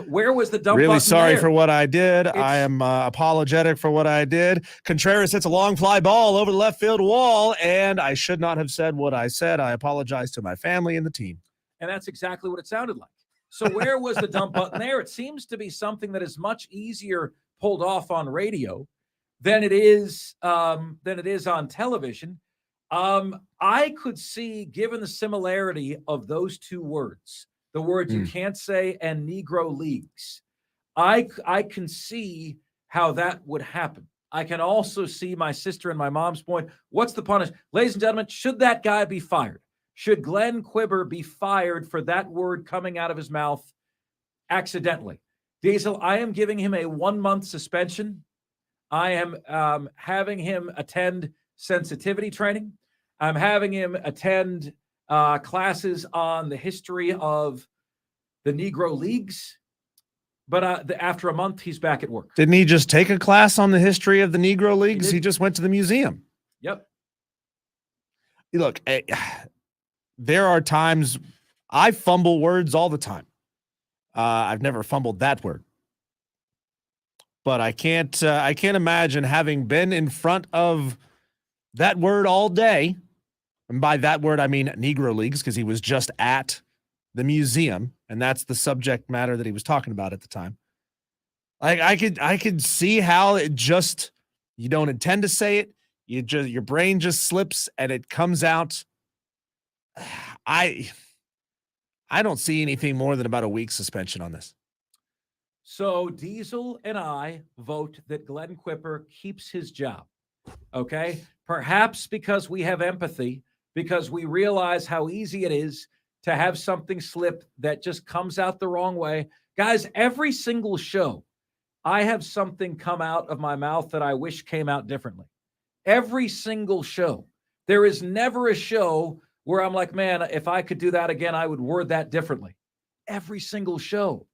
S1: Where was the dump
S2: Really
S1: button
S2: sorry
S1: there?
S2: for what I did. I am apologetic for what I did. Contreras hits a long fly ball over the left field wall, and I should not have said what I said. I apologize to my family and the team.
S1: And that's exactly what it sounded like. So where was the dump button there? It seems to be something that is much easier pulled off on radio than it is on television. I could see, given the similarity of those 2 words, the words you can't say and Negro Leagues, I can see how that would happen. I can also see my sister and my mom's point. What's the punishment? Ladies and gentlemen, should that guy be fired? Should Glenn Quibber be fired for that word coming out of his mouth accidentally? Diesel, I am giving him a 1-month suspension. I am having him attend sensitivity training. I'm having him attend classes on the history of the Negro Leagues. But after a month, he's back at work.
S2: Didn't he just take a class on the history of the Negro Leagues? He just went to the museum.
S1: Yep.
S2: Look, there are times I fumble words all the time. I've never fumbled that word. But I can't imagine having been in front of that word all day. And by that word, I mean Negro Leagues, because he was just at the museum, and that's the subject matter that he was talking about at the time. I could see how it just, you don't intend to say it. Your brain just slips and it comes out. I don't see anything more than about a week suspension on this.
S1: So Diesel and I vote that Glenn Quibber keeps his job. Okay. Perhaps because we have empathy, because we realize how easy it is to have something slip that just comes out the wrong way. Guys, every single show, I have something come out of my mouth that I wish came out differently. Every single show. There is never a show where I'm like, man, if I could do that again, I would word that differently. Every single show.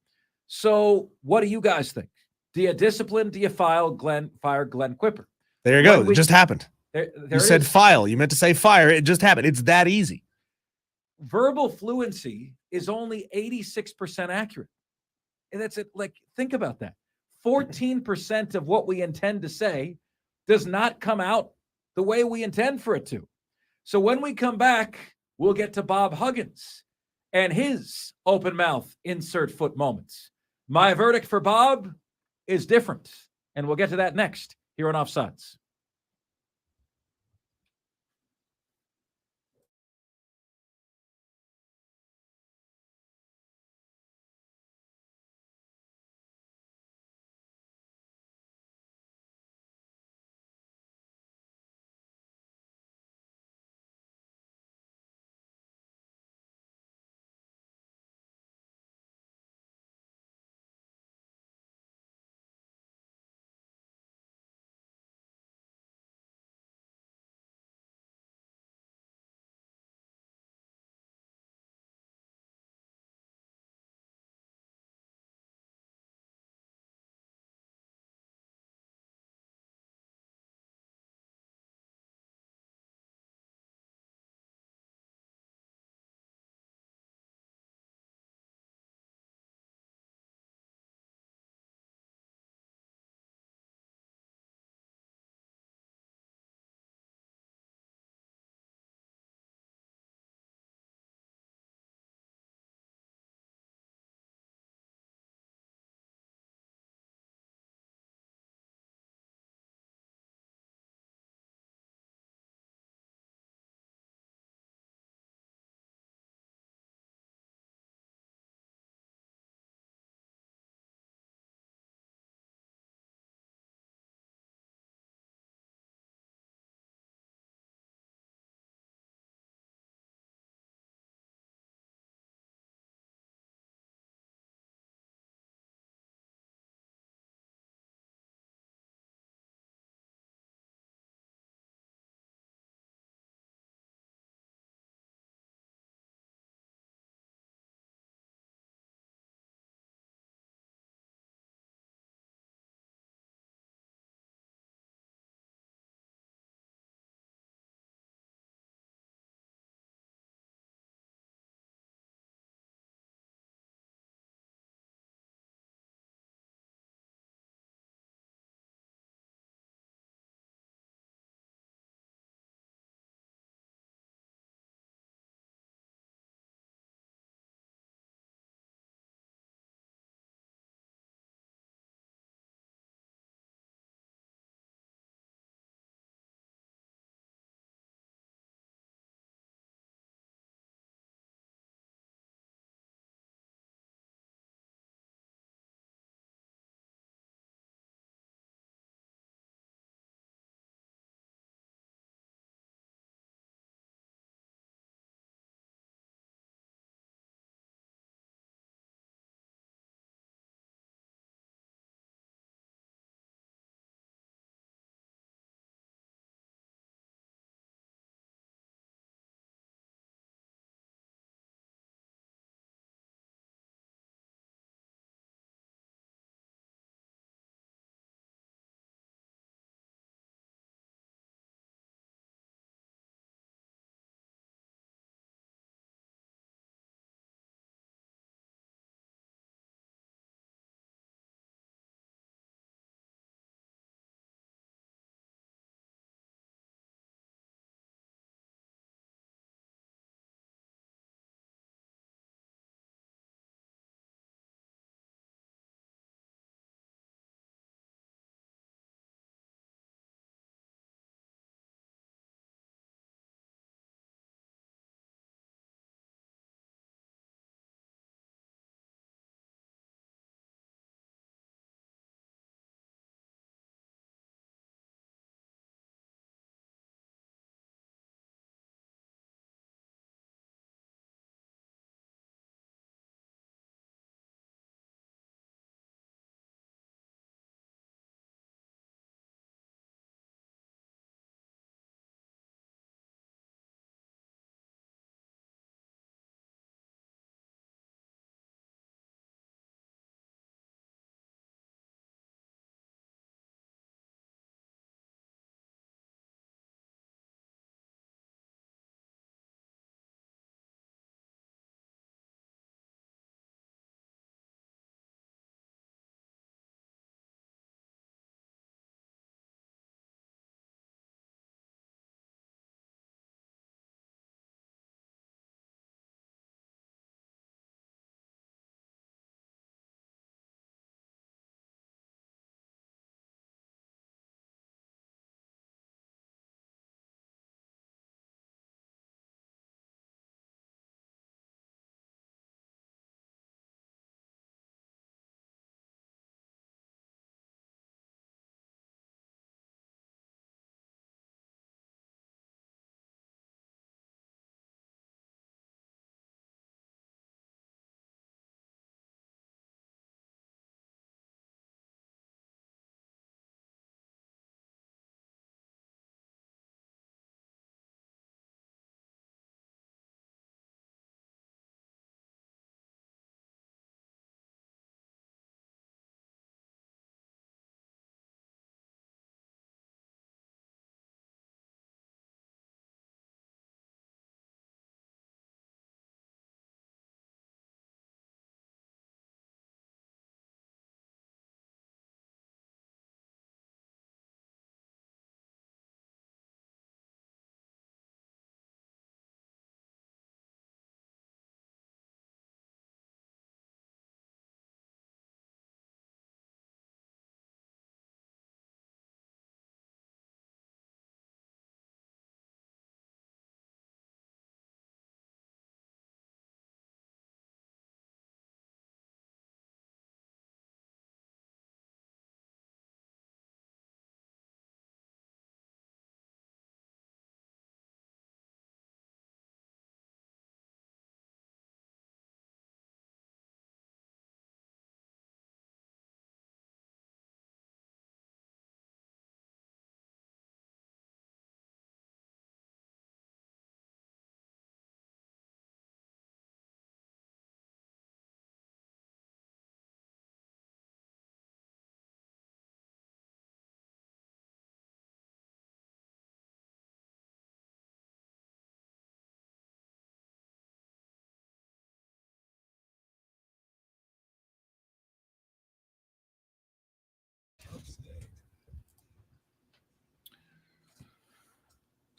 S1: So what do you guys think? Do you discipline? Do you fire Glenn Quibber?
S2: There you go. It just happened.
S1: There
S2: you said file. You meant to say fire. It just happened. It's that easy.
S1: Verbal fluency is only 86% accurate. And that's it. Like, think about that. 14% of what we intend to say does not come out the way we intend for it to. So when we come back, we'll get to Bob Huggins and his open mouth insert foot moments. My verdict for Bob is different, and we'll get to that next here on Offsides.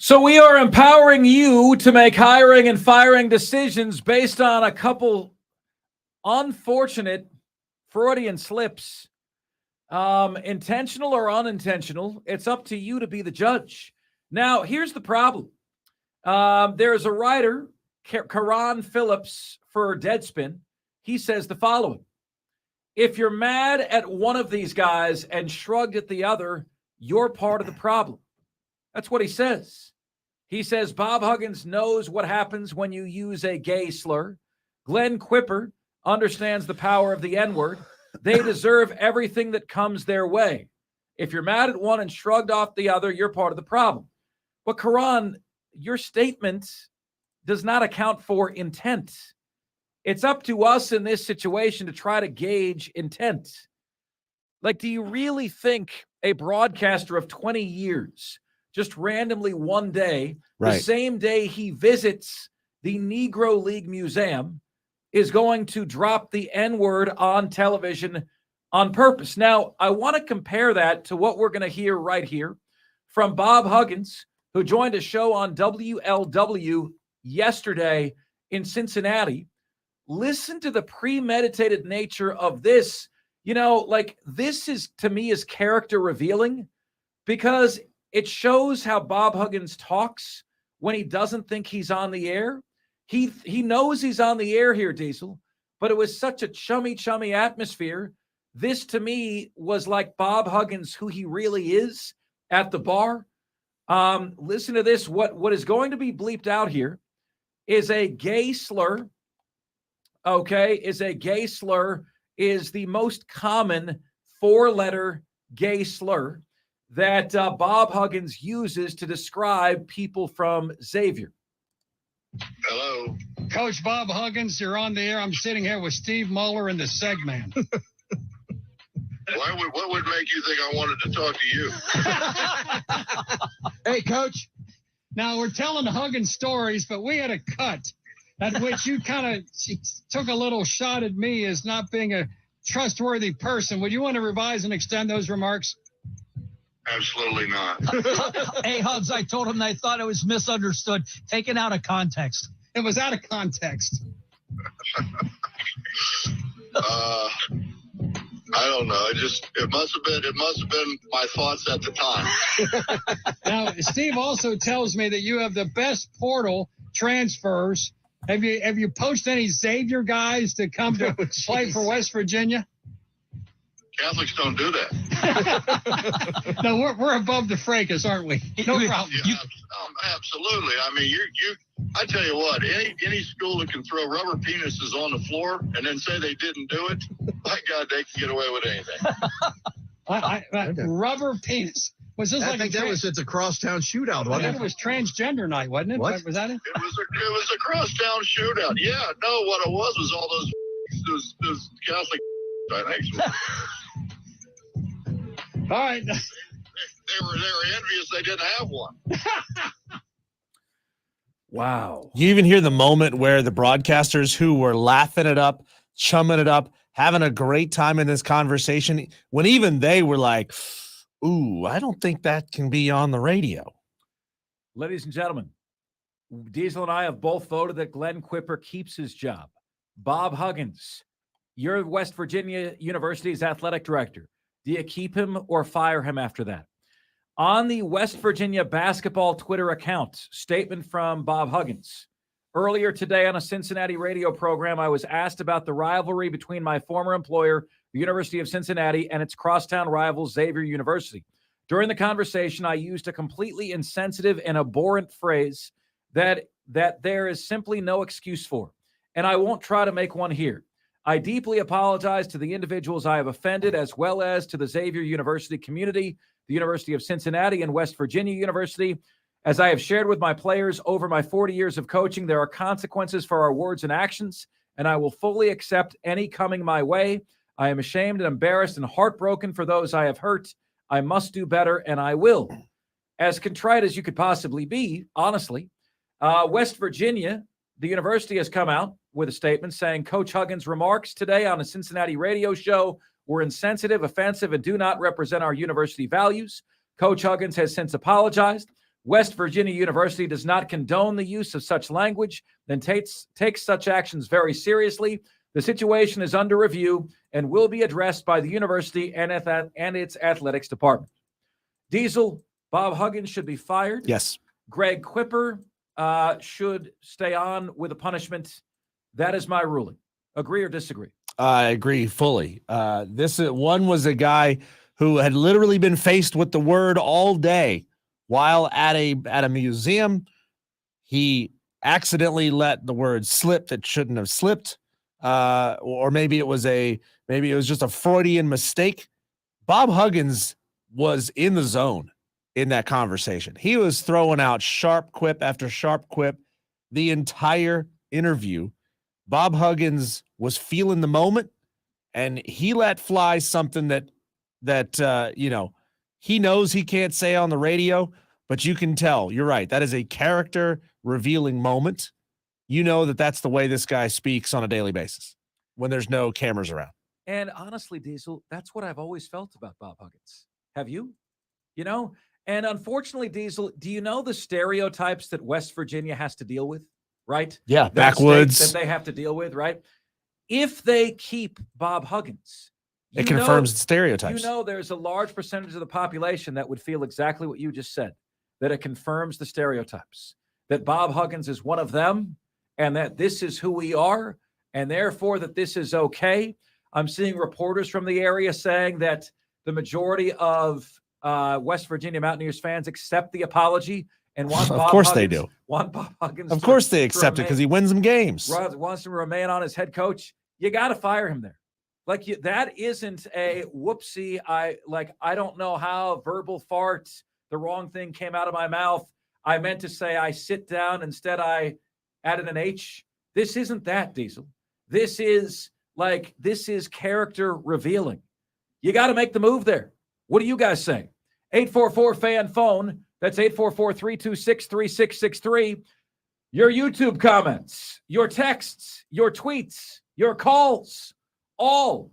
S1: So we are empowering you to make hiring and firing decisions based on a couple unfortunate Freudian slips. Intentional or unintentional, it's up to you to be the judge. Now, here's the problem. There's a writer, Karan Phillips, for Deadspin. He says the following: if you're mad at one of these guys and shrugged at the other, you're part of the problem. That's what he says. He says Bob Huggins knows what happens when you use a gay slur. Glenn Quipper understands the power of the N-word. They deserve everything that comes their way. If you're mad at one and shrugged off the other, you're part of the problem. But Karan, your statement does not account for intent. It's up to us in this situation to try to gauge intent. Like, do you really think a broadcaster of 20 years, just randomly one day, the same day he visits the Negro League Museum, is going to drop the N-word on television on purpose? Now, I want to compare that to what we're going to hear right here from Bob Huggins, who joined a show on WLW yesterday in Cincinnati. Listen to the premeditated nature of this. You know, like, this is, to me, is character revealing, because it shows how Bob Huggins talks when he doesn't think he's on the air. He knows he's on the air here, Diesel, but it was such a chummy atmosphere. This, to me, was like Bob Huggins, who he really is at the bar. Listen to this. What is going to be bleeped out here is a gay slur. Okay, is the most common four-letter gay slur that Bob Huggins uses to describe people from Xavier.
S9: Hello. Coach Bob Huggins, you're on the air. I'm sitting here with Steve Muller and the Segman.
S10: What would make you think I wanted to talk to you?
S9: Hey, Coach. Now, we're telling Huggins stories, but we had a cut at which you kind of took a little shot at me as not being a trustworthy person. Would you want to revise and extend those remarks?
S10: Absolutely not.
S11: Hey, Hugs, I told him I thought it was misunderstood, taken out of context.
S9: It was out of context.
S10: I don't know. It must have been my thoughts at the time.
S9: Now, Steve also tells me that you have the best portal transfers. Have you poached any Xavier guys to come to play for West Virginia?
S10: Catholics don't do that.
S9: No, we're above the fracas, aren't we? No problem.
S10: Yeah, absolutely. I mean, I tell you what, any school that can throw rubber penises on the floor and then say they didn't do it, my God, they can get away with anything.
S9: Rubber penis. Was this
S12: it's a crosstown shootout, wasn't it?
S9: It was transgender night, wasn't it?
S12: What?
S9: Was that it?
S10: It was a crosstown shootout. Yeah, no, what it was all those Catholic, I think.
S9: All right.
S10: They were envious they didn't have one.
S1: Wow.
S2: You even hear the moment where the broadcasters who were laughing it up, chumming it up, having a great time in this conversation, when even they were like, ooh, I don't think that can be on the radio.
S1: Ladies and gentlemen, Diesel and I have both voted that Glenn Quipper keeps his job. Bob Huggins, you're West Virginia University's athletic director. Do you keep him or fire him after that? On the West Virginia basketball Twitter account, statement from Bob Huggins. Earlier today on a Cincinnati radio program, I was asked about the rivalry between my former employer, the University of Cincinnati, and its crosstown rival, Xavier University. During the conversation, I used a completely insensitive and abhorrent phrase that there is simply no excuse for, and I won't try to make one here. I deeply apologize to the individuals I have offended, as well as to the Xavier University community, the University of Cincinnati, and West Virginia University. As I have shared with my players over my 40 years of coaching, there are consequences for our words and actions, and I will fully accept any coming my way. I am ashamed and embarrassed and heartbroken for those I have hurt. I must do better, and I will. As contrite as you could possibly be, honestly, West Virginia, the university, has come out with a statement saying Coach Huggins' remarks today on a Cincinnati radio show were insensitive, offensive, and do not represent our university values. Coach Huggins has since apologized West Virginia University does not condone the use of such language, then takes such actions very seriously. The situation is under review and will be addressed by the university and its athletics department. Diesel, Bob Huggins should be fired.
S2: Yes.
S1: Greg Quipper should stay on with a punishment. That is my ruling. Agree or disagree?
S2: I agree fully. This one was a guy who had literally been faced with the word all day while at a museum. He accidentally let the word slip that shouldn't have slipped, or maybe it was just a Freudian mistake. Bob Huggins was in the zone in that conversation. He was throwing out sharp quip after sharp quip the entire interview. Bob Huggins was feeling the moment, and he let fly something that he knows he can't say on the radio, but you can tell. You're right. That is a character revealing moment. You know that's the way this guy speaks on a daily basis when there's no cameras around.
S1: And honestly, Diesel, that's what I've always felt about Bob Huggins. Have you? You know? And unfortunately, Diesel, do you know the stereotypes that West Virginia has to deal with? Right?
S2: Yeah,
S1: That
S2: backwoods.
S1: state that they have to deal with, right? If they keep Bob Huggins,
S2: It confirms stereotypes.
S1: You know, there's a large percentage of the population that would feel exactly what you just said, that it confirms the stereotypes, that Bob Huggins is one of them, and that this is who we are, and therefore that this is okay. I'm seeing reporters from the area saying that the majority of West Virginia Mountaineers fans accept the apology and want
S2: Of
S1: Bob
S2: course
S1: Huggins,
S2: they do.
S1: Want Bob Huggins.
S2: Of course they accept it because he wins them games.
S1: Wants him to remain on as head coach. You got to fire him there. Like that isn't a whoopsie. I don't know how verbal farts. The wrong thing came out of my mouth. I meant to say I sit down. Instead, I added an H. This isn't that, Diesel. This is character revealing. You got to make the move there. What do you guys say? 844-FAN phone. That's 844-326-3663. Your YouTube comments, your texts, your tweets, your calls, all.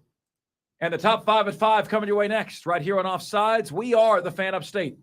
S1: And the top 5 at 5 coming your way next, right here on Offsides. We are the Fan Upstate.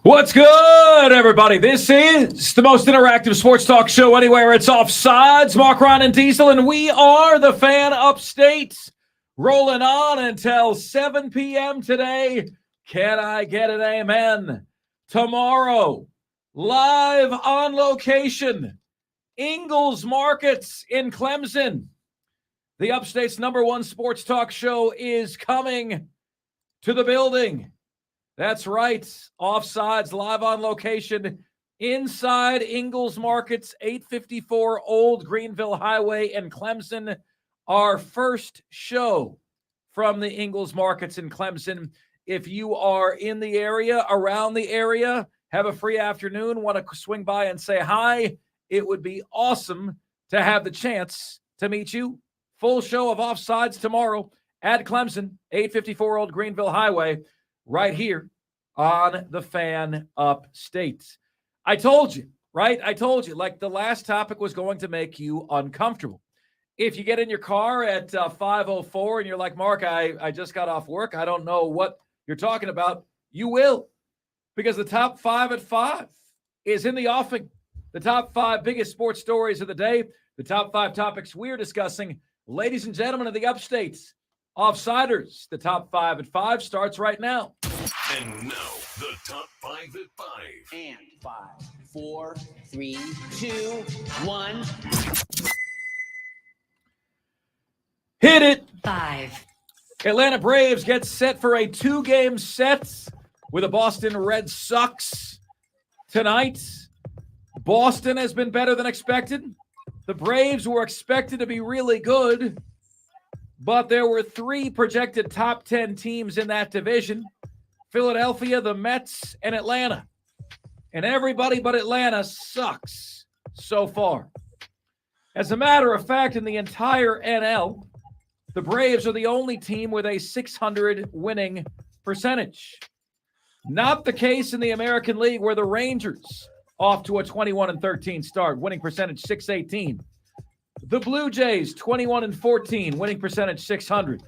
S1: What's good, everybody? This is the most interactive sports talk show anywhere. It's Offsides. Mark, Ryan, and Diesel, and we are the Fan Upstate, rolling on until 7 p.m. today. Can I get an amen? Tomorrow, live on location, Ingles Markets in Clemson. The Upstate's #1 sports talk show is coming to the building. That's right. Offsides, live on location inside Ingles Markets, 854 Old Greenville Highway in Clemson. Our first show from the Ingles Markets in Clemson. If you are in the area, around the area, have a free afternoon, want to swing by and say hi, it would be awesome to have the chance to meet you. Full show of Offsides tomorrow at Clemson, 854 Old Greenville Highway, right here on the Fan Upstate. I told you, right? I told you, like the last topic was going to make you uncomfortable. If you get in your car at 5:04 and you're like, Mark, I just got off work, I don't know what you're talking about, you will. Because the top 5 at 5 is in the offing. The top 5 biggest sports stories of the day, the top 5 topics we're discussing. Ladies and gentlemen of the Upstate, Offsiders, the top 5 at 5 starts right now.
S13: And now, the top 5 at 5.
S14: And 5, 4, 3, 2, 1.
S1: Hit it.
S14: 5.
S1: Atlanta Braves get set for a 2-game set with the Boston Red Sox tonight. Boston has been better than expected. The Braves were expected to be really good, but there were 3 projected top 10 teams in that division: Philadelphia, the Mets, and Atlanta. And everybody but Atlanta sucks so far. As a matter of fact, in the entire NL, the Braves are the only team with a .600 winning percentage. Not the case in the American League, where the Rangers off to a 21-13 start, winning percentage .618. The Blue Jays 21-14, winning percentage .600.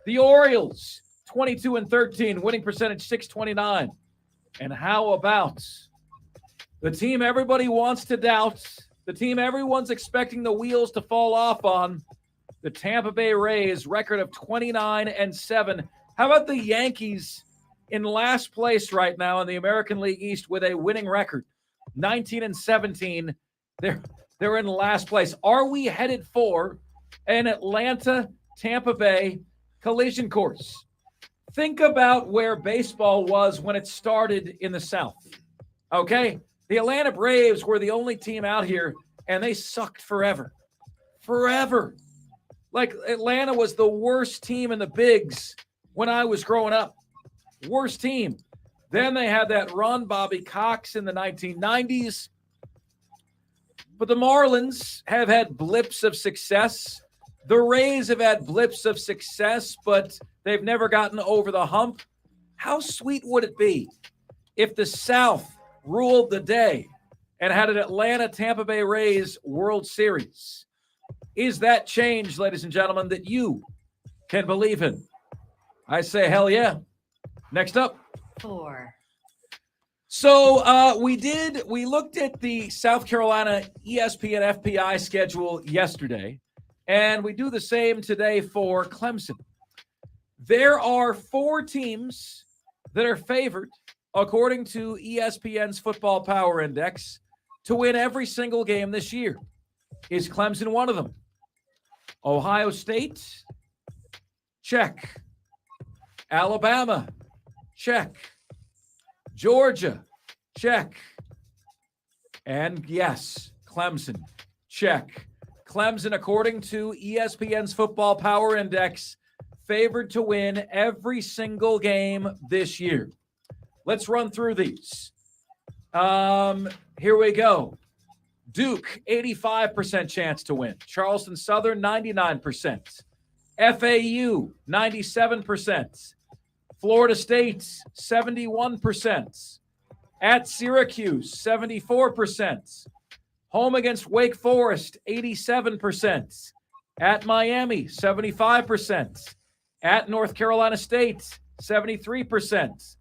S1: The Orioles 22-13, winning percentage .629. And how about the team everybody wants to doubt, the team everyone's expecting the wheels to fall off on, the Tampa Bay Rays, record of 29-7. How about the Yankees in last place right now in the American League East with a winning record, 19-17? They're in last place. Are we headed for an Atlanta-Tampa Bay collision course? Think about where baseball was when it started in the South, okay? The Atlanta Braves were the only team out here, and they sucked forever. Forever. Like, Atlanta was the worst team in the bigs when I was growing up. Worst team. Then they had that run, Bobby Cox, in the 1990s. But the Marlins have had blips of success. The Rays have had blips of success, but they've never gotten over the hump. How sweet would it be if the South ruled the day and had an Atlanta-Tampa Bay Rays World Series? Is that change, ladies and gentlemen, that you can believe in? I say hell yeah. Next up.
S14: 4.
S1: So we looked at the South Carolina ESPN FPI schedule yesterday, and we do the same today for Clemson. There are 4 teams that are favored, according to ESPN's Football Power Index, to win every single game this year. Is Clemson one of them? Ohio State? Check. Alabama? Check. Georgia? Check. And yes, Clemson. Check. Clemson, according to ESPN's Football Power Index, favored to win every single game this year. Let's run through these. Here we go. Duke, 85% chance to win. Charleston Southern, 99%. FAU, 97%. Florida State, 71%. At Syracuse, 74%. Home against Wake Forest, 87%. At Miami, 75%. At North Carolina State, 73%.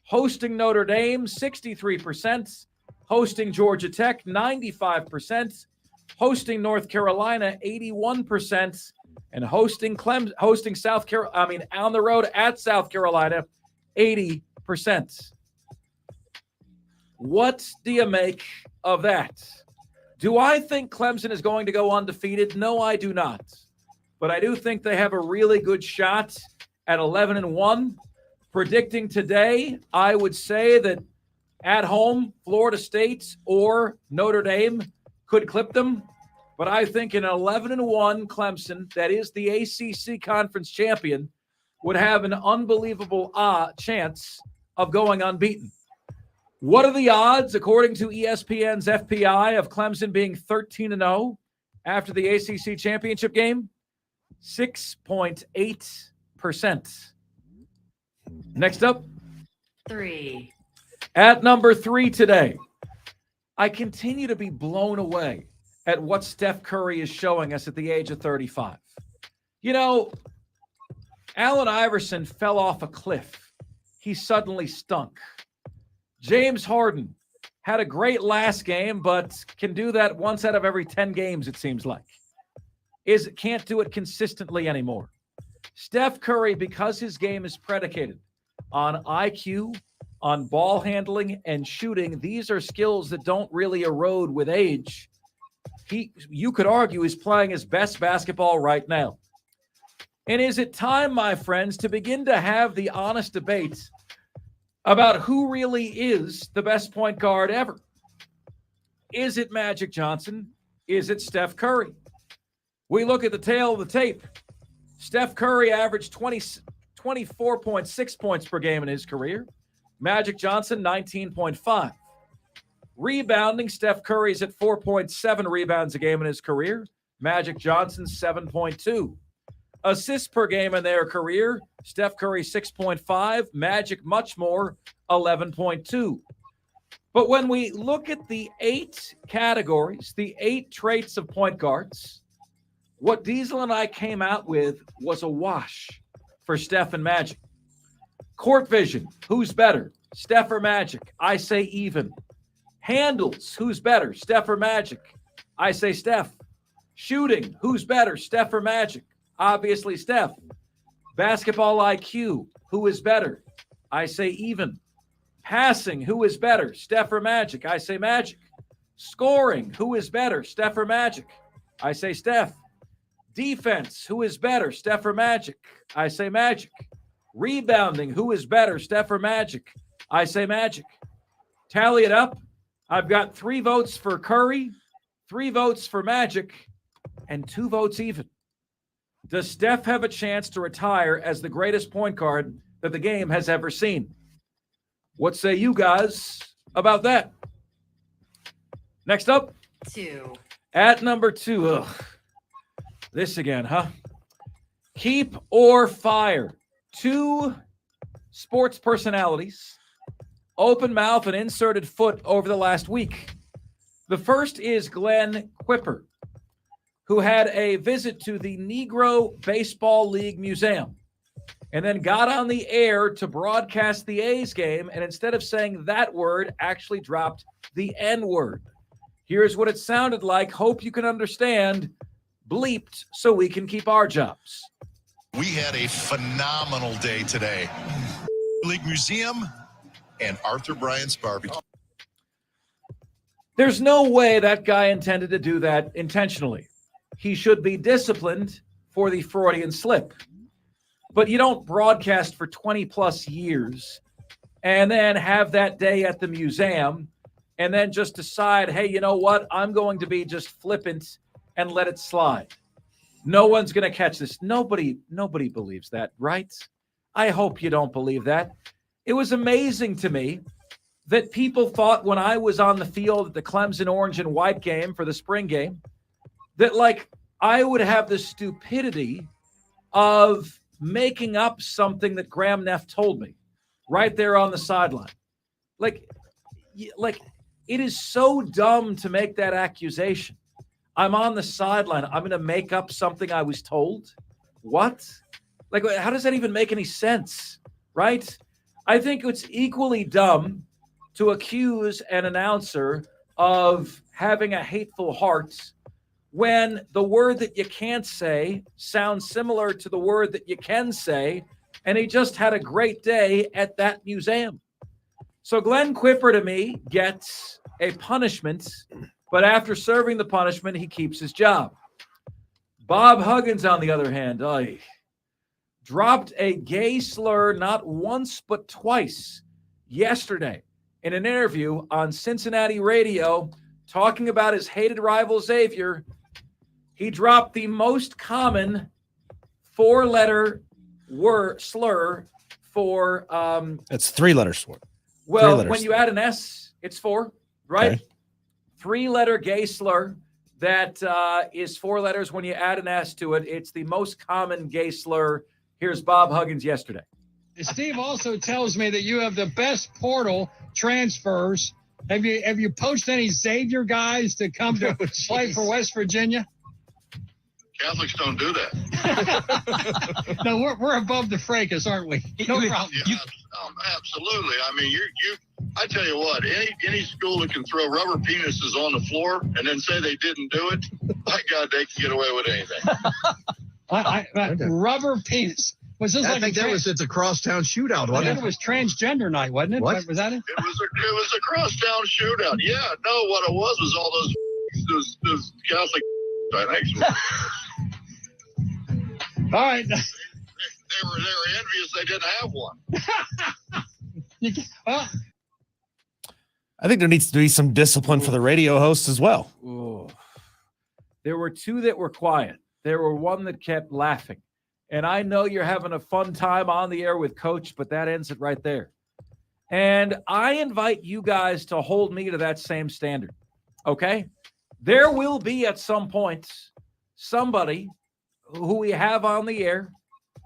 S1: Hosting Notre Dame, 63%. Hosting Georgia Tech, 95%. Hosting North Carolina, 81%. And hosting South Carolina, on the road at South Carolina, 80%. What do you make of that? Do I think Clemson is going to go undefeated? No, I do not. But I do think they have a really good shot at 11-1. Predicting today, I would say that at home, Florida State or Notre Dame could clip them. But I think an 11-1 Clemson, that is the ACC conference champion, would have an unbelievable chance of going unbeaten. What are the odds, according to ESPN's FPI, of Clemson being 13-0 after the ACC championship game? 6.8%. Next up.
S14: 3.
S1: At number 3 today, I continue to be blown away at what Steph Curry is showing us at the age of 35. You know, Allen Iverson fell off a cliff. He suddenly stunk. James Harden had a great last game, but can do that once out of every 10 games, it seems like. Can't do it consistently anymore. Steph Curry, because his game is predicated on IQ, on ball handling, and shooting, these are skills that don't really erode with age. You could argue he's playing his best basketball right now. And is it time, my friends, to begin to have the honest debate about who really is the best point guard ever? Is it Magic Johnson? Is it Steph Curry? We look at the tail of the tape. Steph Curry averaged 24.6 points per game in his career. Magic Johnson, 19.5. Rebounding, Steph Curry's at 4.7 rebounds a game in his career. Magic Johnson, 7.2. Assists per game in their career, Steph Curry, 6.5. Magic, much more, 11.2. But when we look at the 8 categories, the 8 traits of point guards, what Diesel and I came out with was a wash for Steph and Magic. Court vision, who's better, Steph or Magic? I say even. Handles, who's better, Steph or Magic? I say Steph. Shooting, who's better, Steph or Magic? Obviously Steph. Basketball IQ, who is better? I say even. Passing, who is better, Steph or Magic? I say Magic. Scoring, who is better, Steph or Magic? I say Steph. Defense, who is better, Steph or Magic? I say Magic. Rebounding, who is better, Steph or Magic? I say Magic. Tally it up. I've got 3 votes for Curry, 3 votes for Magic, and 2 votes even. Does Steph have a chance to retire as the greatest point guard that the game has ever seen? What say you guys about that? Next up.
S14: 2.
S1: At number 2. This again, huh? Keep or fire. 2 sports personalities, open mouth and inserted foot over the last week. The first is Glenn Quipper, who had a visit to the Negro Baseball League Museum and then got on the air to broadcast the A's game, and instead of saying that word, actually dropped the N-word. Here's what it sounded like. Hope you can understand. Bleeped so we can keep our jobs.
S8: We had a phenomenal day today. League Museum and Arthur Bryant's Barbecue.
S1: There's no way that guy intended to do that intentionally. He should be disciplined for the Freudian slip. But you don't broadcast for 20 plus years and then have that day at the museum and then just decide, hey, you know what? I'm going to be just flippant and let it slide. No one's going to catch this. Nobody believes that, right? I hope you don't believe that. It was amazing to me that people thought when I was on the field at the Clemson orange and white game for the spring game, that like I would have the stupidity of making up something that Graham Neff told me right there on the sideline. Like it is so dumb to make that accusation. I'm on the sideline. I'm going to make up something I was told. What? Like, how does that even make any sense? Right? I think it's equally dumb to accuse an announcer of having a hateful heart when the word that you can't say sounds similar to the word that you can say, and he just had a great day at that museum. So Glenn Quipper, to me, gets a punishment, but after serving the punishment, he keeps his job. Bob Huggins, on the other hand, dropped a gay slur not once but twice yesterday in an interview on Cincinnati radio talking about his hated rival Xavier. He dropped the most common four-letter word slur for
S2: It's 3-letter slur.
S1: well, when you add an S, it's 4, right?
S2: Okay.
S1: 3-letter gay slur that is 4 letters. When you add an S to it, it's the most common gay slur. Here's Bob Huggins yesterday.
S9: Steve also tells me that you have the best portal transfers. Have you poached any Xavier guys to come to play for West Virginia?
S10: Catholics don't do that.
S9: No, we're above the fracas, aren't we? No problem.
S10: Yeah, absolutely. I mean, I tell you what, any school that can throw rubber penises on the floor and then say they didn't do it, my God, they can get away with anything.
S9: Rubber penis. Was this
S12: I think it's a crosstown shootout, wasn't it?
S9: It was transgender night, wasn't it?
S12: What?
S9: Was that it?
S10: It was a crosstown shootout. Yeah, no, what it was all those Catholic, I think.
S9: All right.
S10: They were envious they didn't have one.
S9: Well,
S2: I think there needs to be some discipline for the radio hosts as well.
S1: Ooh. There were 2 that were quiet. There were 1 that kept laughing. And I know you're having a fun time on the air with Coach, but that ends it right there. And I invite you guys to hold me to that same standard, okay? There will be at some point somebody who we have on the air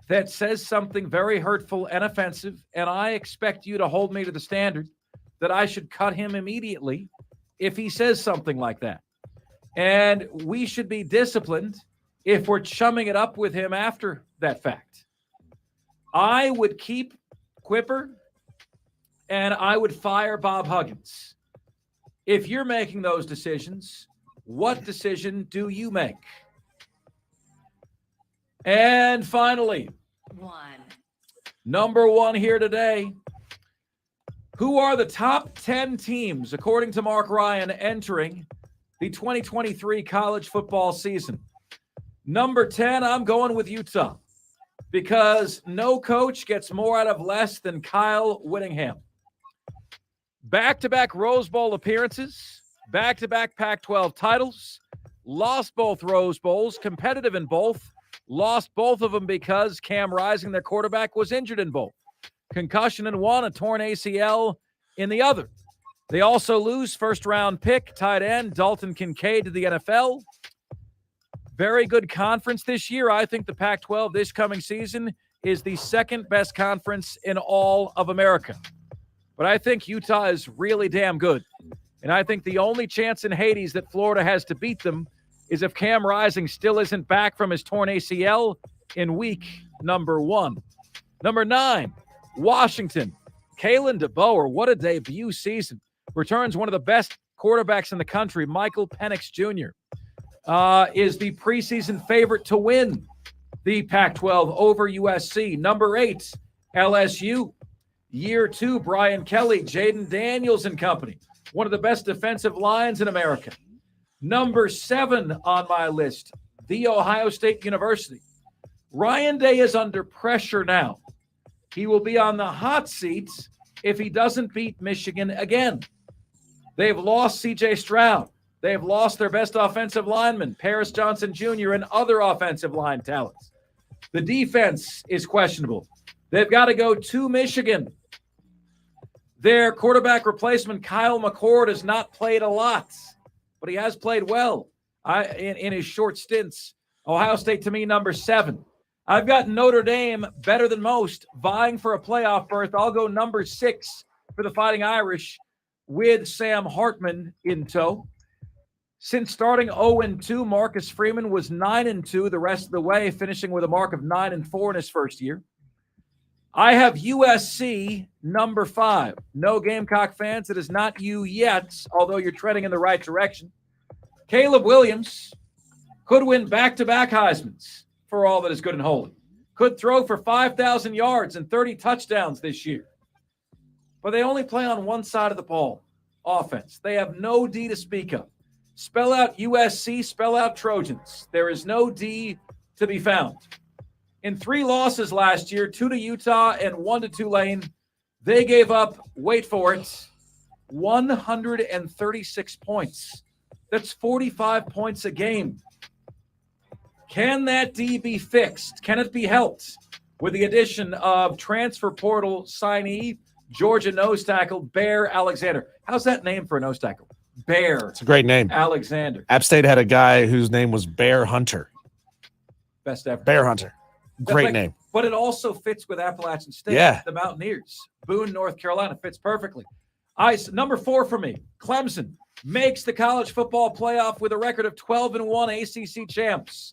S1: that says something very hurtful and offensive, and I expect you to hold me to the standard that I should cut him immediately if he says something like that. And we should be disciplined if we're chumming it up with him after that fact. I would keep Quipper and I would fire Bob Huggins. If you're making those decisions, what decision do you make? And finally, number 1 here today. Who are the top 10 teams, according to Mark Ryan, entering the 2023 college football season? Number 10, I'm going with Utah because no coach gets more out of less than Kyle Whittingham. Back-to-back Rose Bowl appearances, back-to-back Pac-12 titles, lost both Rose Bowls, competitive in both, lost both of them because Cam Rising, their quarterback, was injured in both. Concussion in one, a torn ACL in the other. They also lose first-round pick, tight end, Dalton Kincaid to the NFL. Very good conference this year. I think the Pac-12 this coming season is the second best conference in all of America. But I think Utah is really damn good. And I think the only chance in Hades that Florida has to beat them is if Cam Rising still isn't back from his torn ACL in week number 1. Number 9, Washington. Kalen DeBoer, what a debut season. Returns one of the best quarterbacks in the country, Michael Penix Jr., is the preseason favorite to win the Pac-12 over USC. Number 8, LSU. Year 2, Brian Kelly, Jaden Daniels and company. One of the best defensive lines in America. Number 7 on my list, The Ohio State University. Ryan Day is under pressure now. He will be on the hot seat if he doesn't beat Michigan again. They've lost C.J. Stroud. They've lost their best offensive lineman, Paris Johnson Jr., and other offensive line talents. The defense is questionable. They've got to go to Michigan. Their quarterback replacement, Kyle McCord, has not played a lot, but he has played well in his short stints. Ohio State, to me, number 7. I've got Notre Dame better than most, vying for a playoff berth. I'll go number 6 for the Fighting Irish with Sam Hartman in tow. Since starting 0-2, Marcus Freeman was 9-2 the rest of the way, finishing with a mark of 9-4 in his first year. I have USC number 5. No Gamecock fans, it is not you yet, although you're treading in the right direction. Caleb Williams could win back-to-back Heismans for all that is good and holy. Could throw for 5,000 yards and 30 touchdowns this year. But they only play on one side of the ball, offense. They have no D to speak of. Spell out USC, spell out Trojans. There is no D to be found. In 3 losses last year, 2 to Utah and 1 to Tulane, they gave up, wait for it, 136 points. That's 45 points a game. Can that D be fixed? Can it be helped with the addition of transfer portal signee, Georgia nose tackle, Bear Alexander? How's that name for a nose tackle? Bear.
S2: It's a great name.
S1: Alexander.
S2: App State had a guy whose name was Bear Hunter.
S1: Best ever.
S2: Bear Hunter. Great name.
S1: But it also fits with Appalachian State.
S2: Yeah.
S1: The Mountaineers. Boone, North Carolina fits perfectly. Number 4 for me, Clemson makes the college football playoff with a record of 12-1 ACC champs.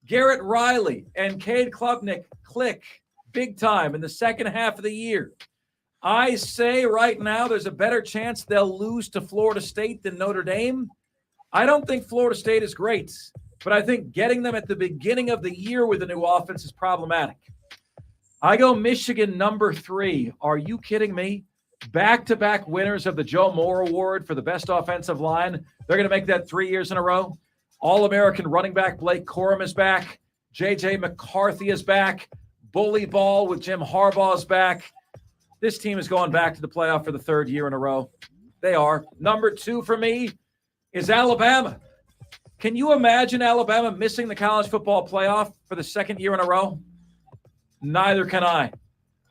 S1: Garrett Riley and Cade Klubnik click big time in the second half of the year. I say right now there's a better chance they'll lose to Florida State than Notre Dame. I don't think Florida State is great, but I think getting them at the beginning of the year with a new offense is problematic. I go Michigan number 3. Are you kidding me? Back-to-back winners of the Joe Moore Award for the best offensive line. They're going to make that 3 years in a row. All-American running back Blake Corum is back. J.J. McCarthy is back. Bully ball with Jim Harbaugh is back. This team is going back to the playoff for the 3rd year in a row. They are. Number 2 for me is Alabama. Can you imagine Alabama missing the college football playoff for the 2nd year in a row? Neither can I.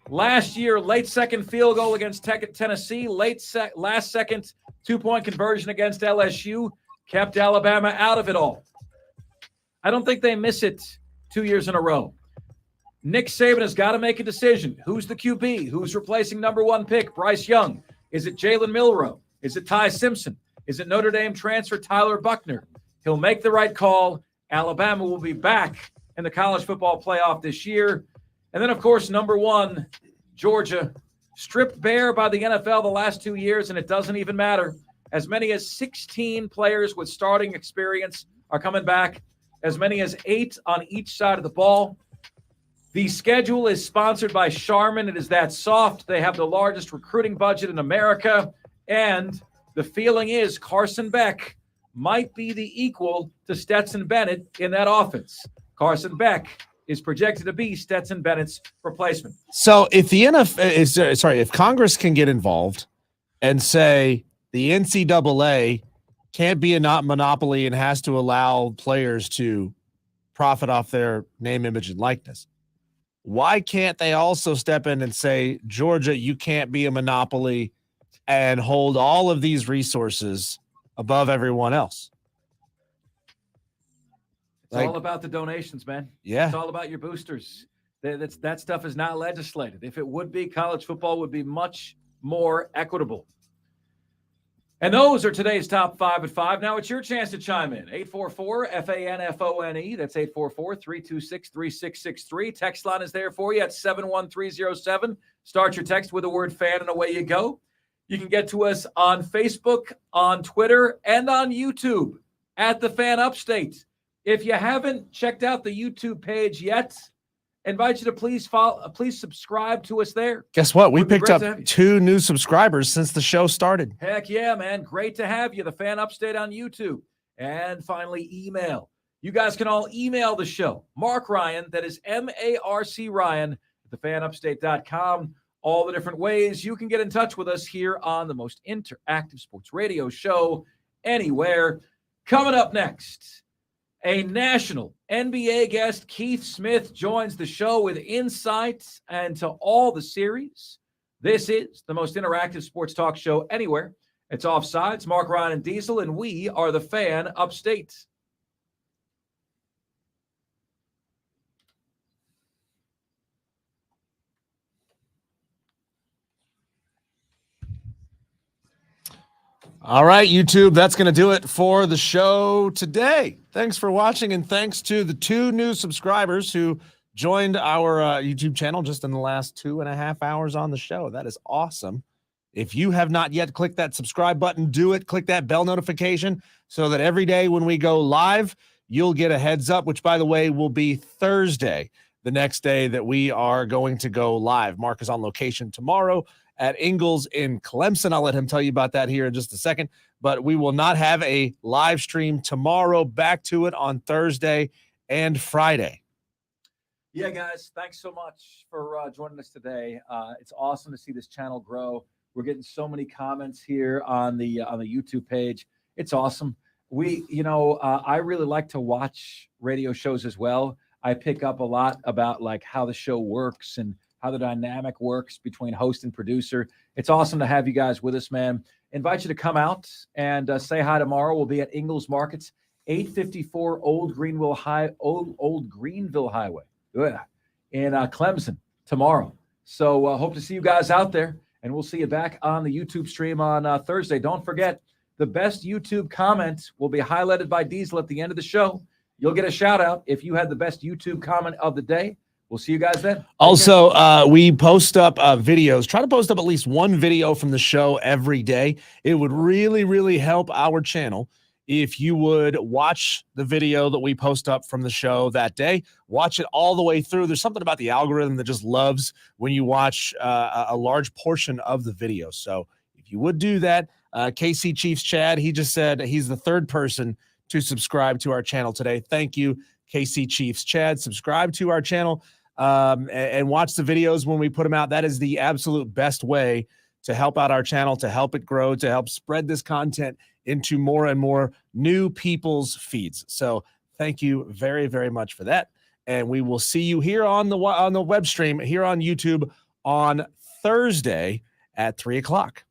S1: Last year, late second field goal against Tennessee, last second 2-point conversion against LSU kept Alabama out of it all. I don't think they miss it 2 years in a row. Nick Saban has got to make a decision. Who's the QB? Who's replacing number 1 pick, Bryce Young? Is it Jalen Milroe? Is it Ty Simpson? Is it Notre Dame transfer Tyler Buckner? He'll make the right call. Alabama will be back in the college football playoff this year. And then, of course, number 1, Georgia, stripped bare by the NFL the last 2 years, and it doesn't even matter. As many as 16 players with starting experience are coming back, as many as 8 on each side of the ball. The schedule is sponsored by Charmin. It is that soft. They have the largest recruiting budget in America, and the feeling is Carson Beck might be the equal to Stetson Bennett in that offense. Carson Beck is projected to be Stetson Bennett's replacement.
S2: So if the if Congress can get involved and say the NCAA can't be a monopoly and has to allow players to profit off their name, image, and likeness, why can't they also step in and say, Georgia, you can't be a monopoly and hold all of these resources above everyone else?
S1: It's all about the donations, man.
S2: Yeah.
S1: It's all about your boosters. That stuff is not legislated. If it would be, college football would be much more equitable. And those are today's top 5 at 5. Now it's your chance to chime in. 844-FANFONE. That's 844-326-3663. Text line is there for you at 71307. Start your text with the word fan and away you go. You can get to us on Facebook, on Twitter, and on YouTube at The Fan Upstate. If you haven't checked out the YouTube page yet, I invite you to please subscribe to us there.
S2: Guess what? We picked up 2 new subscribers since the show started.
S1: Heck yeah, man. Great to have you. The Fan Upstate on YouTube. And finally, email. You guys can all email the show. Mark Ryan, that is M-A-R-C Ryan, at thefanupstate.com. All the different ways you can get in touch with us here on the most interactive sports radio show anywhere. Coming up next, a national NBA guest, Keith Smith, joins the show with insights into all the series. This is the most interactive sports talk show anywhere. It's Offsides, Mark Ryan and Diesel, and we are the Fan Upstate.
S2: All right, YouTube, that's going to do it for the show today. Thanks for watching, and thanks to the 2 new subscribers who joined our YouTube channel just in the last 2.5 hours on the show. That is awesome. If you have not yet clicked that subscribe button, do it. Click that bell notification so that every day when we go live, you'll get a heads up, which, by the way, will be Thursday, the next day that we are going to go live. Mark is on location tomorrow at Ingles in Clemson. I'll let him tell you about that here in just a second. But we will not have a live stream tomorrow. Back to it on Thursday and Friday.
S1: Yeah, guys, thanks so much for joining us today. It's awesome to see this channel grow. We're getting so many comments here on the YouTube page. It's awesome. I really like to watch radio shows as well. I pick up a lot about like how the show works and how the dynamic works between host and producer. It's awesome to have you guys with us, man. Invite you to come out and say hi tomorrow. We'll be at Ingles Markets, 854 Old Greenville Highway in Clemson tomorrow. So hope to see you guys out there, and we'll see you back on the YouTube stream on Thursday. Don't forget, the best YouTube comment will be highlighted by Diesel at the end of the show. You'll get a shout out if you had the best YouTube comment of the day. We'll see you guys then.
S2: Also, we post up videos. Try to post up at least one video from the show every day. It would really, really help our channel if you would watch the video that we post up from the show that day. Watch it all the way through. There's something about the algorithm that just loves when you watch a large portion of the video. So if you would do that, KC Chiefs Chad, he just said he's the third person to subscribe to our channel today. Thank you, KC Chiefs Chad. Subscribe to our channel and watch the videos when we put them out. That is the absolute best way to help out our channel, to help it grow, to help spread this content into more and more new people's feeds. So thank you very, very much for that. And we will see you here on the web stream here on YouTube on Thursday at 3 o'clock.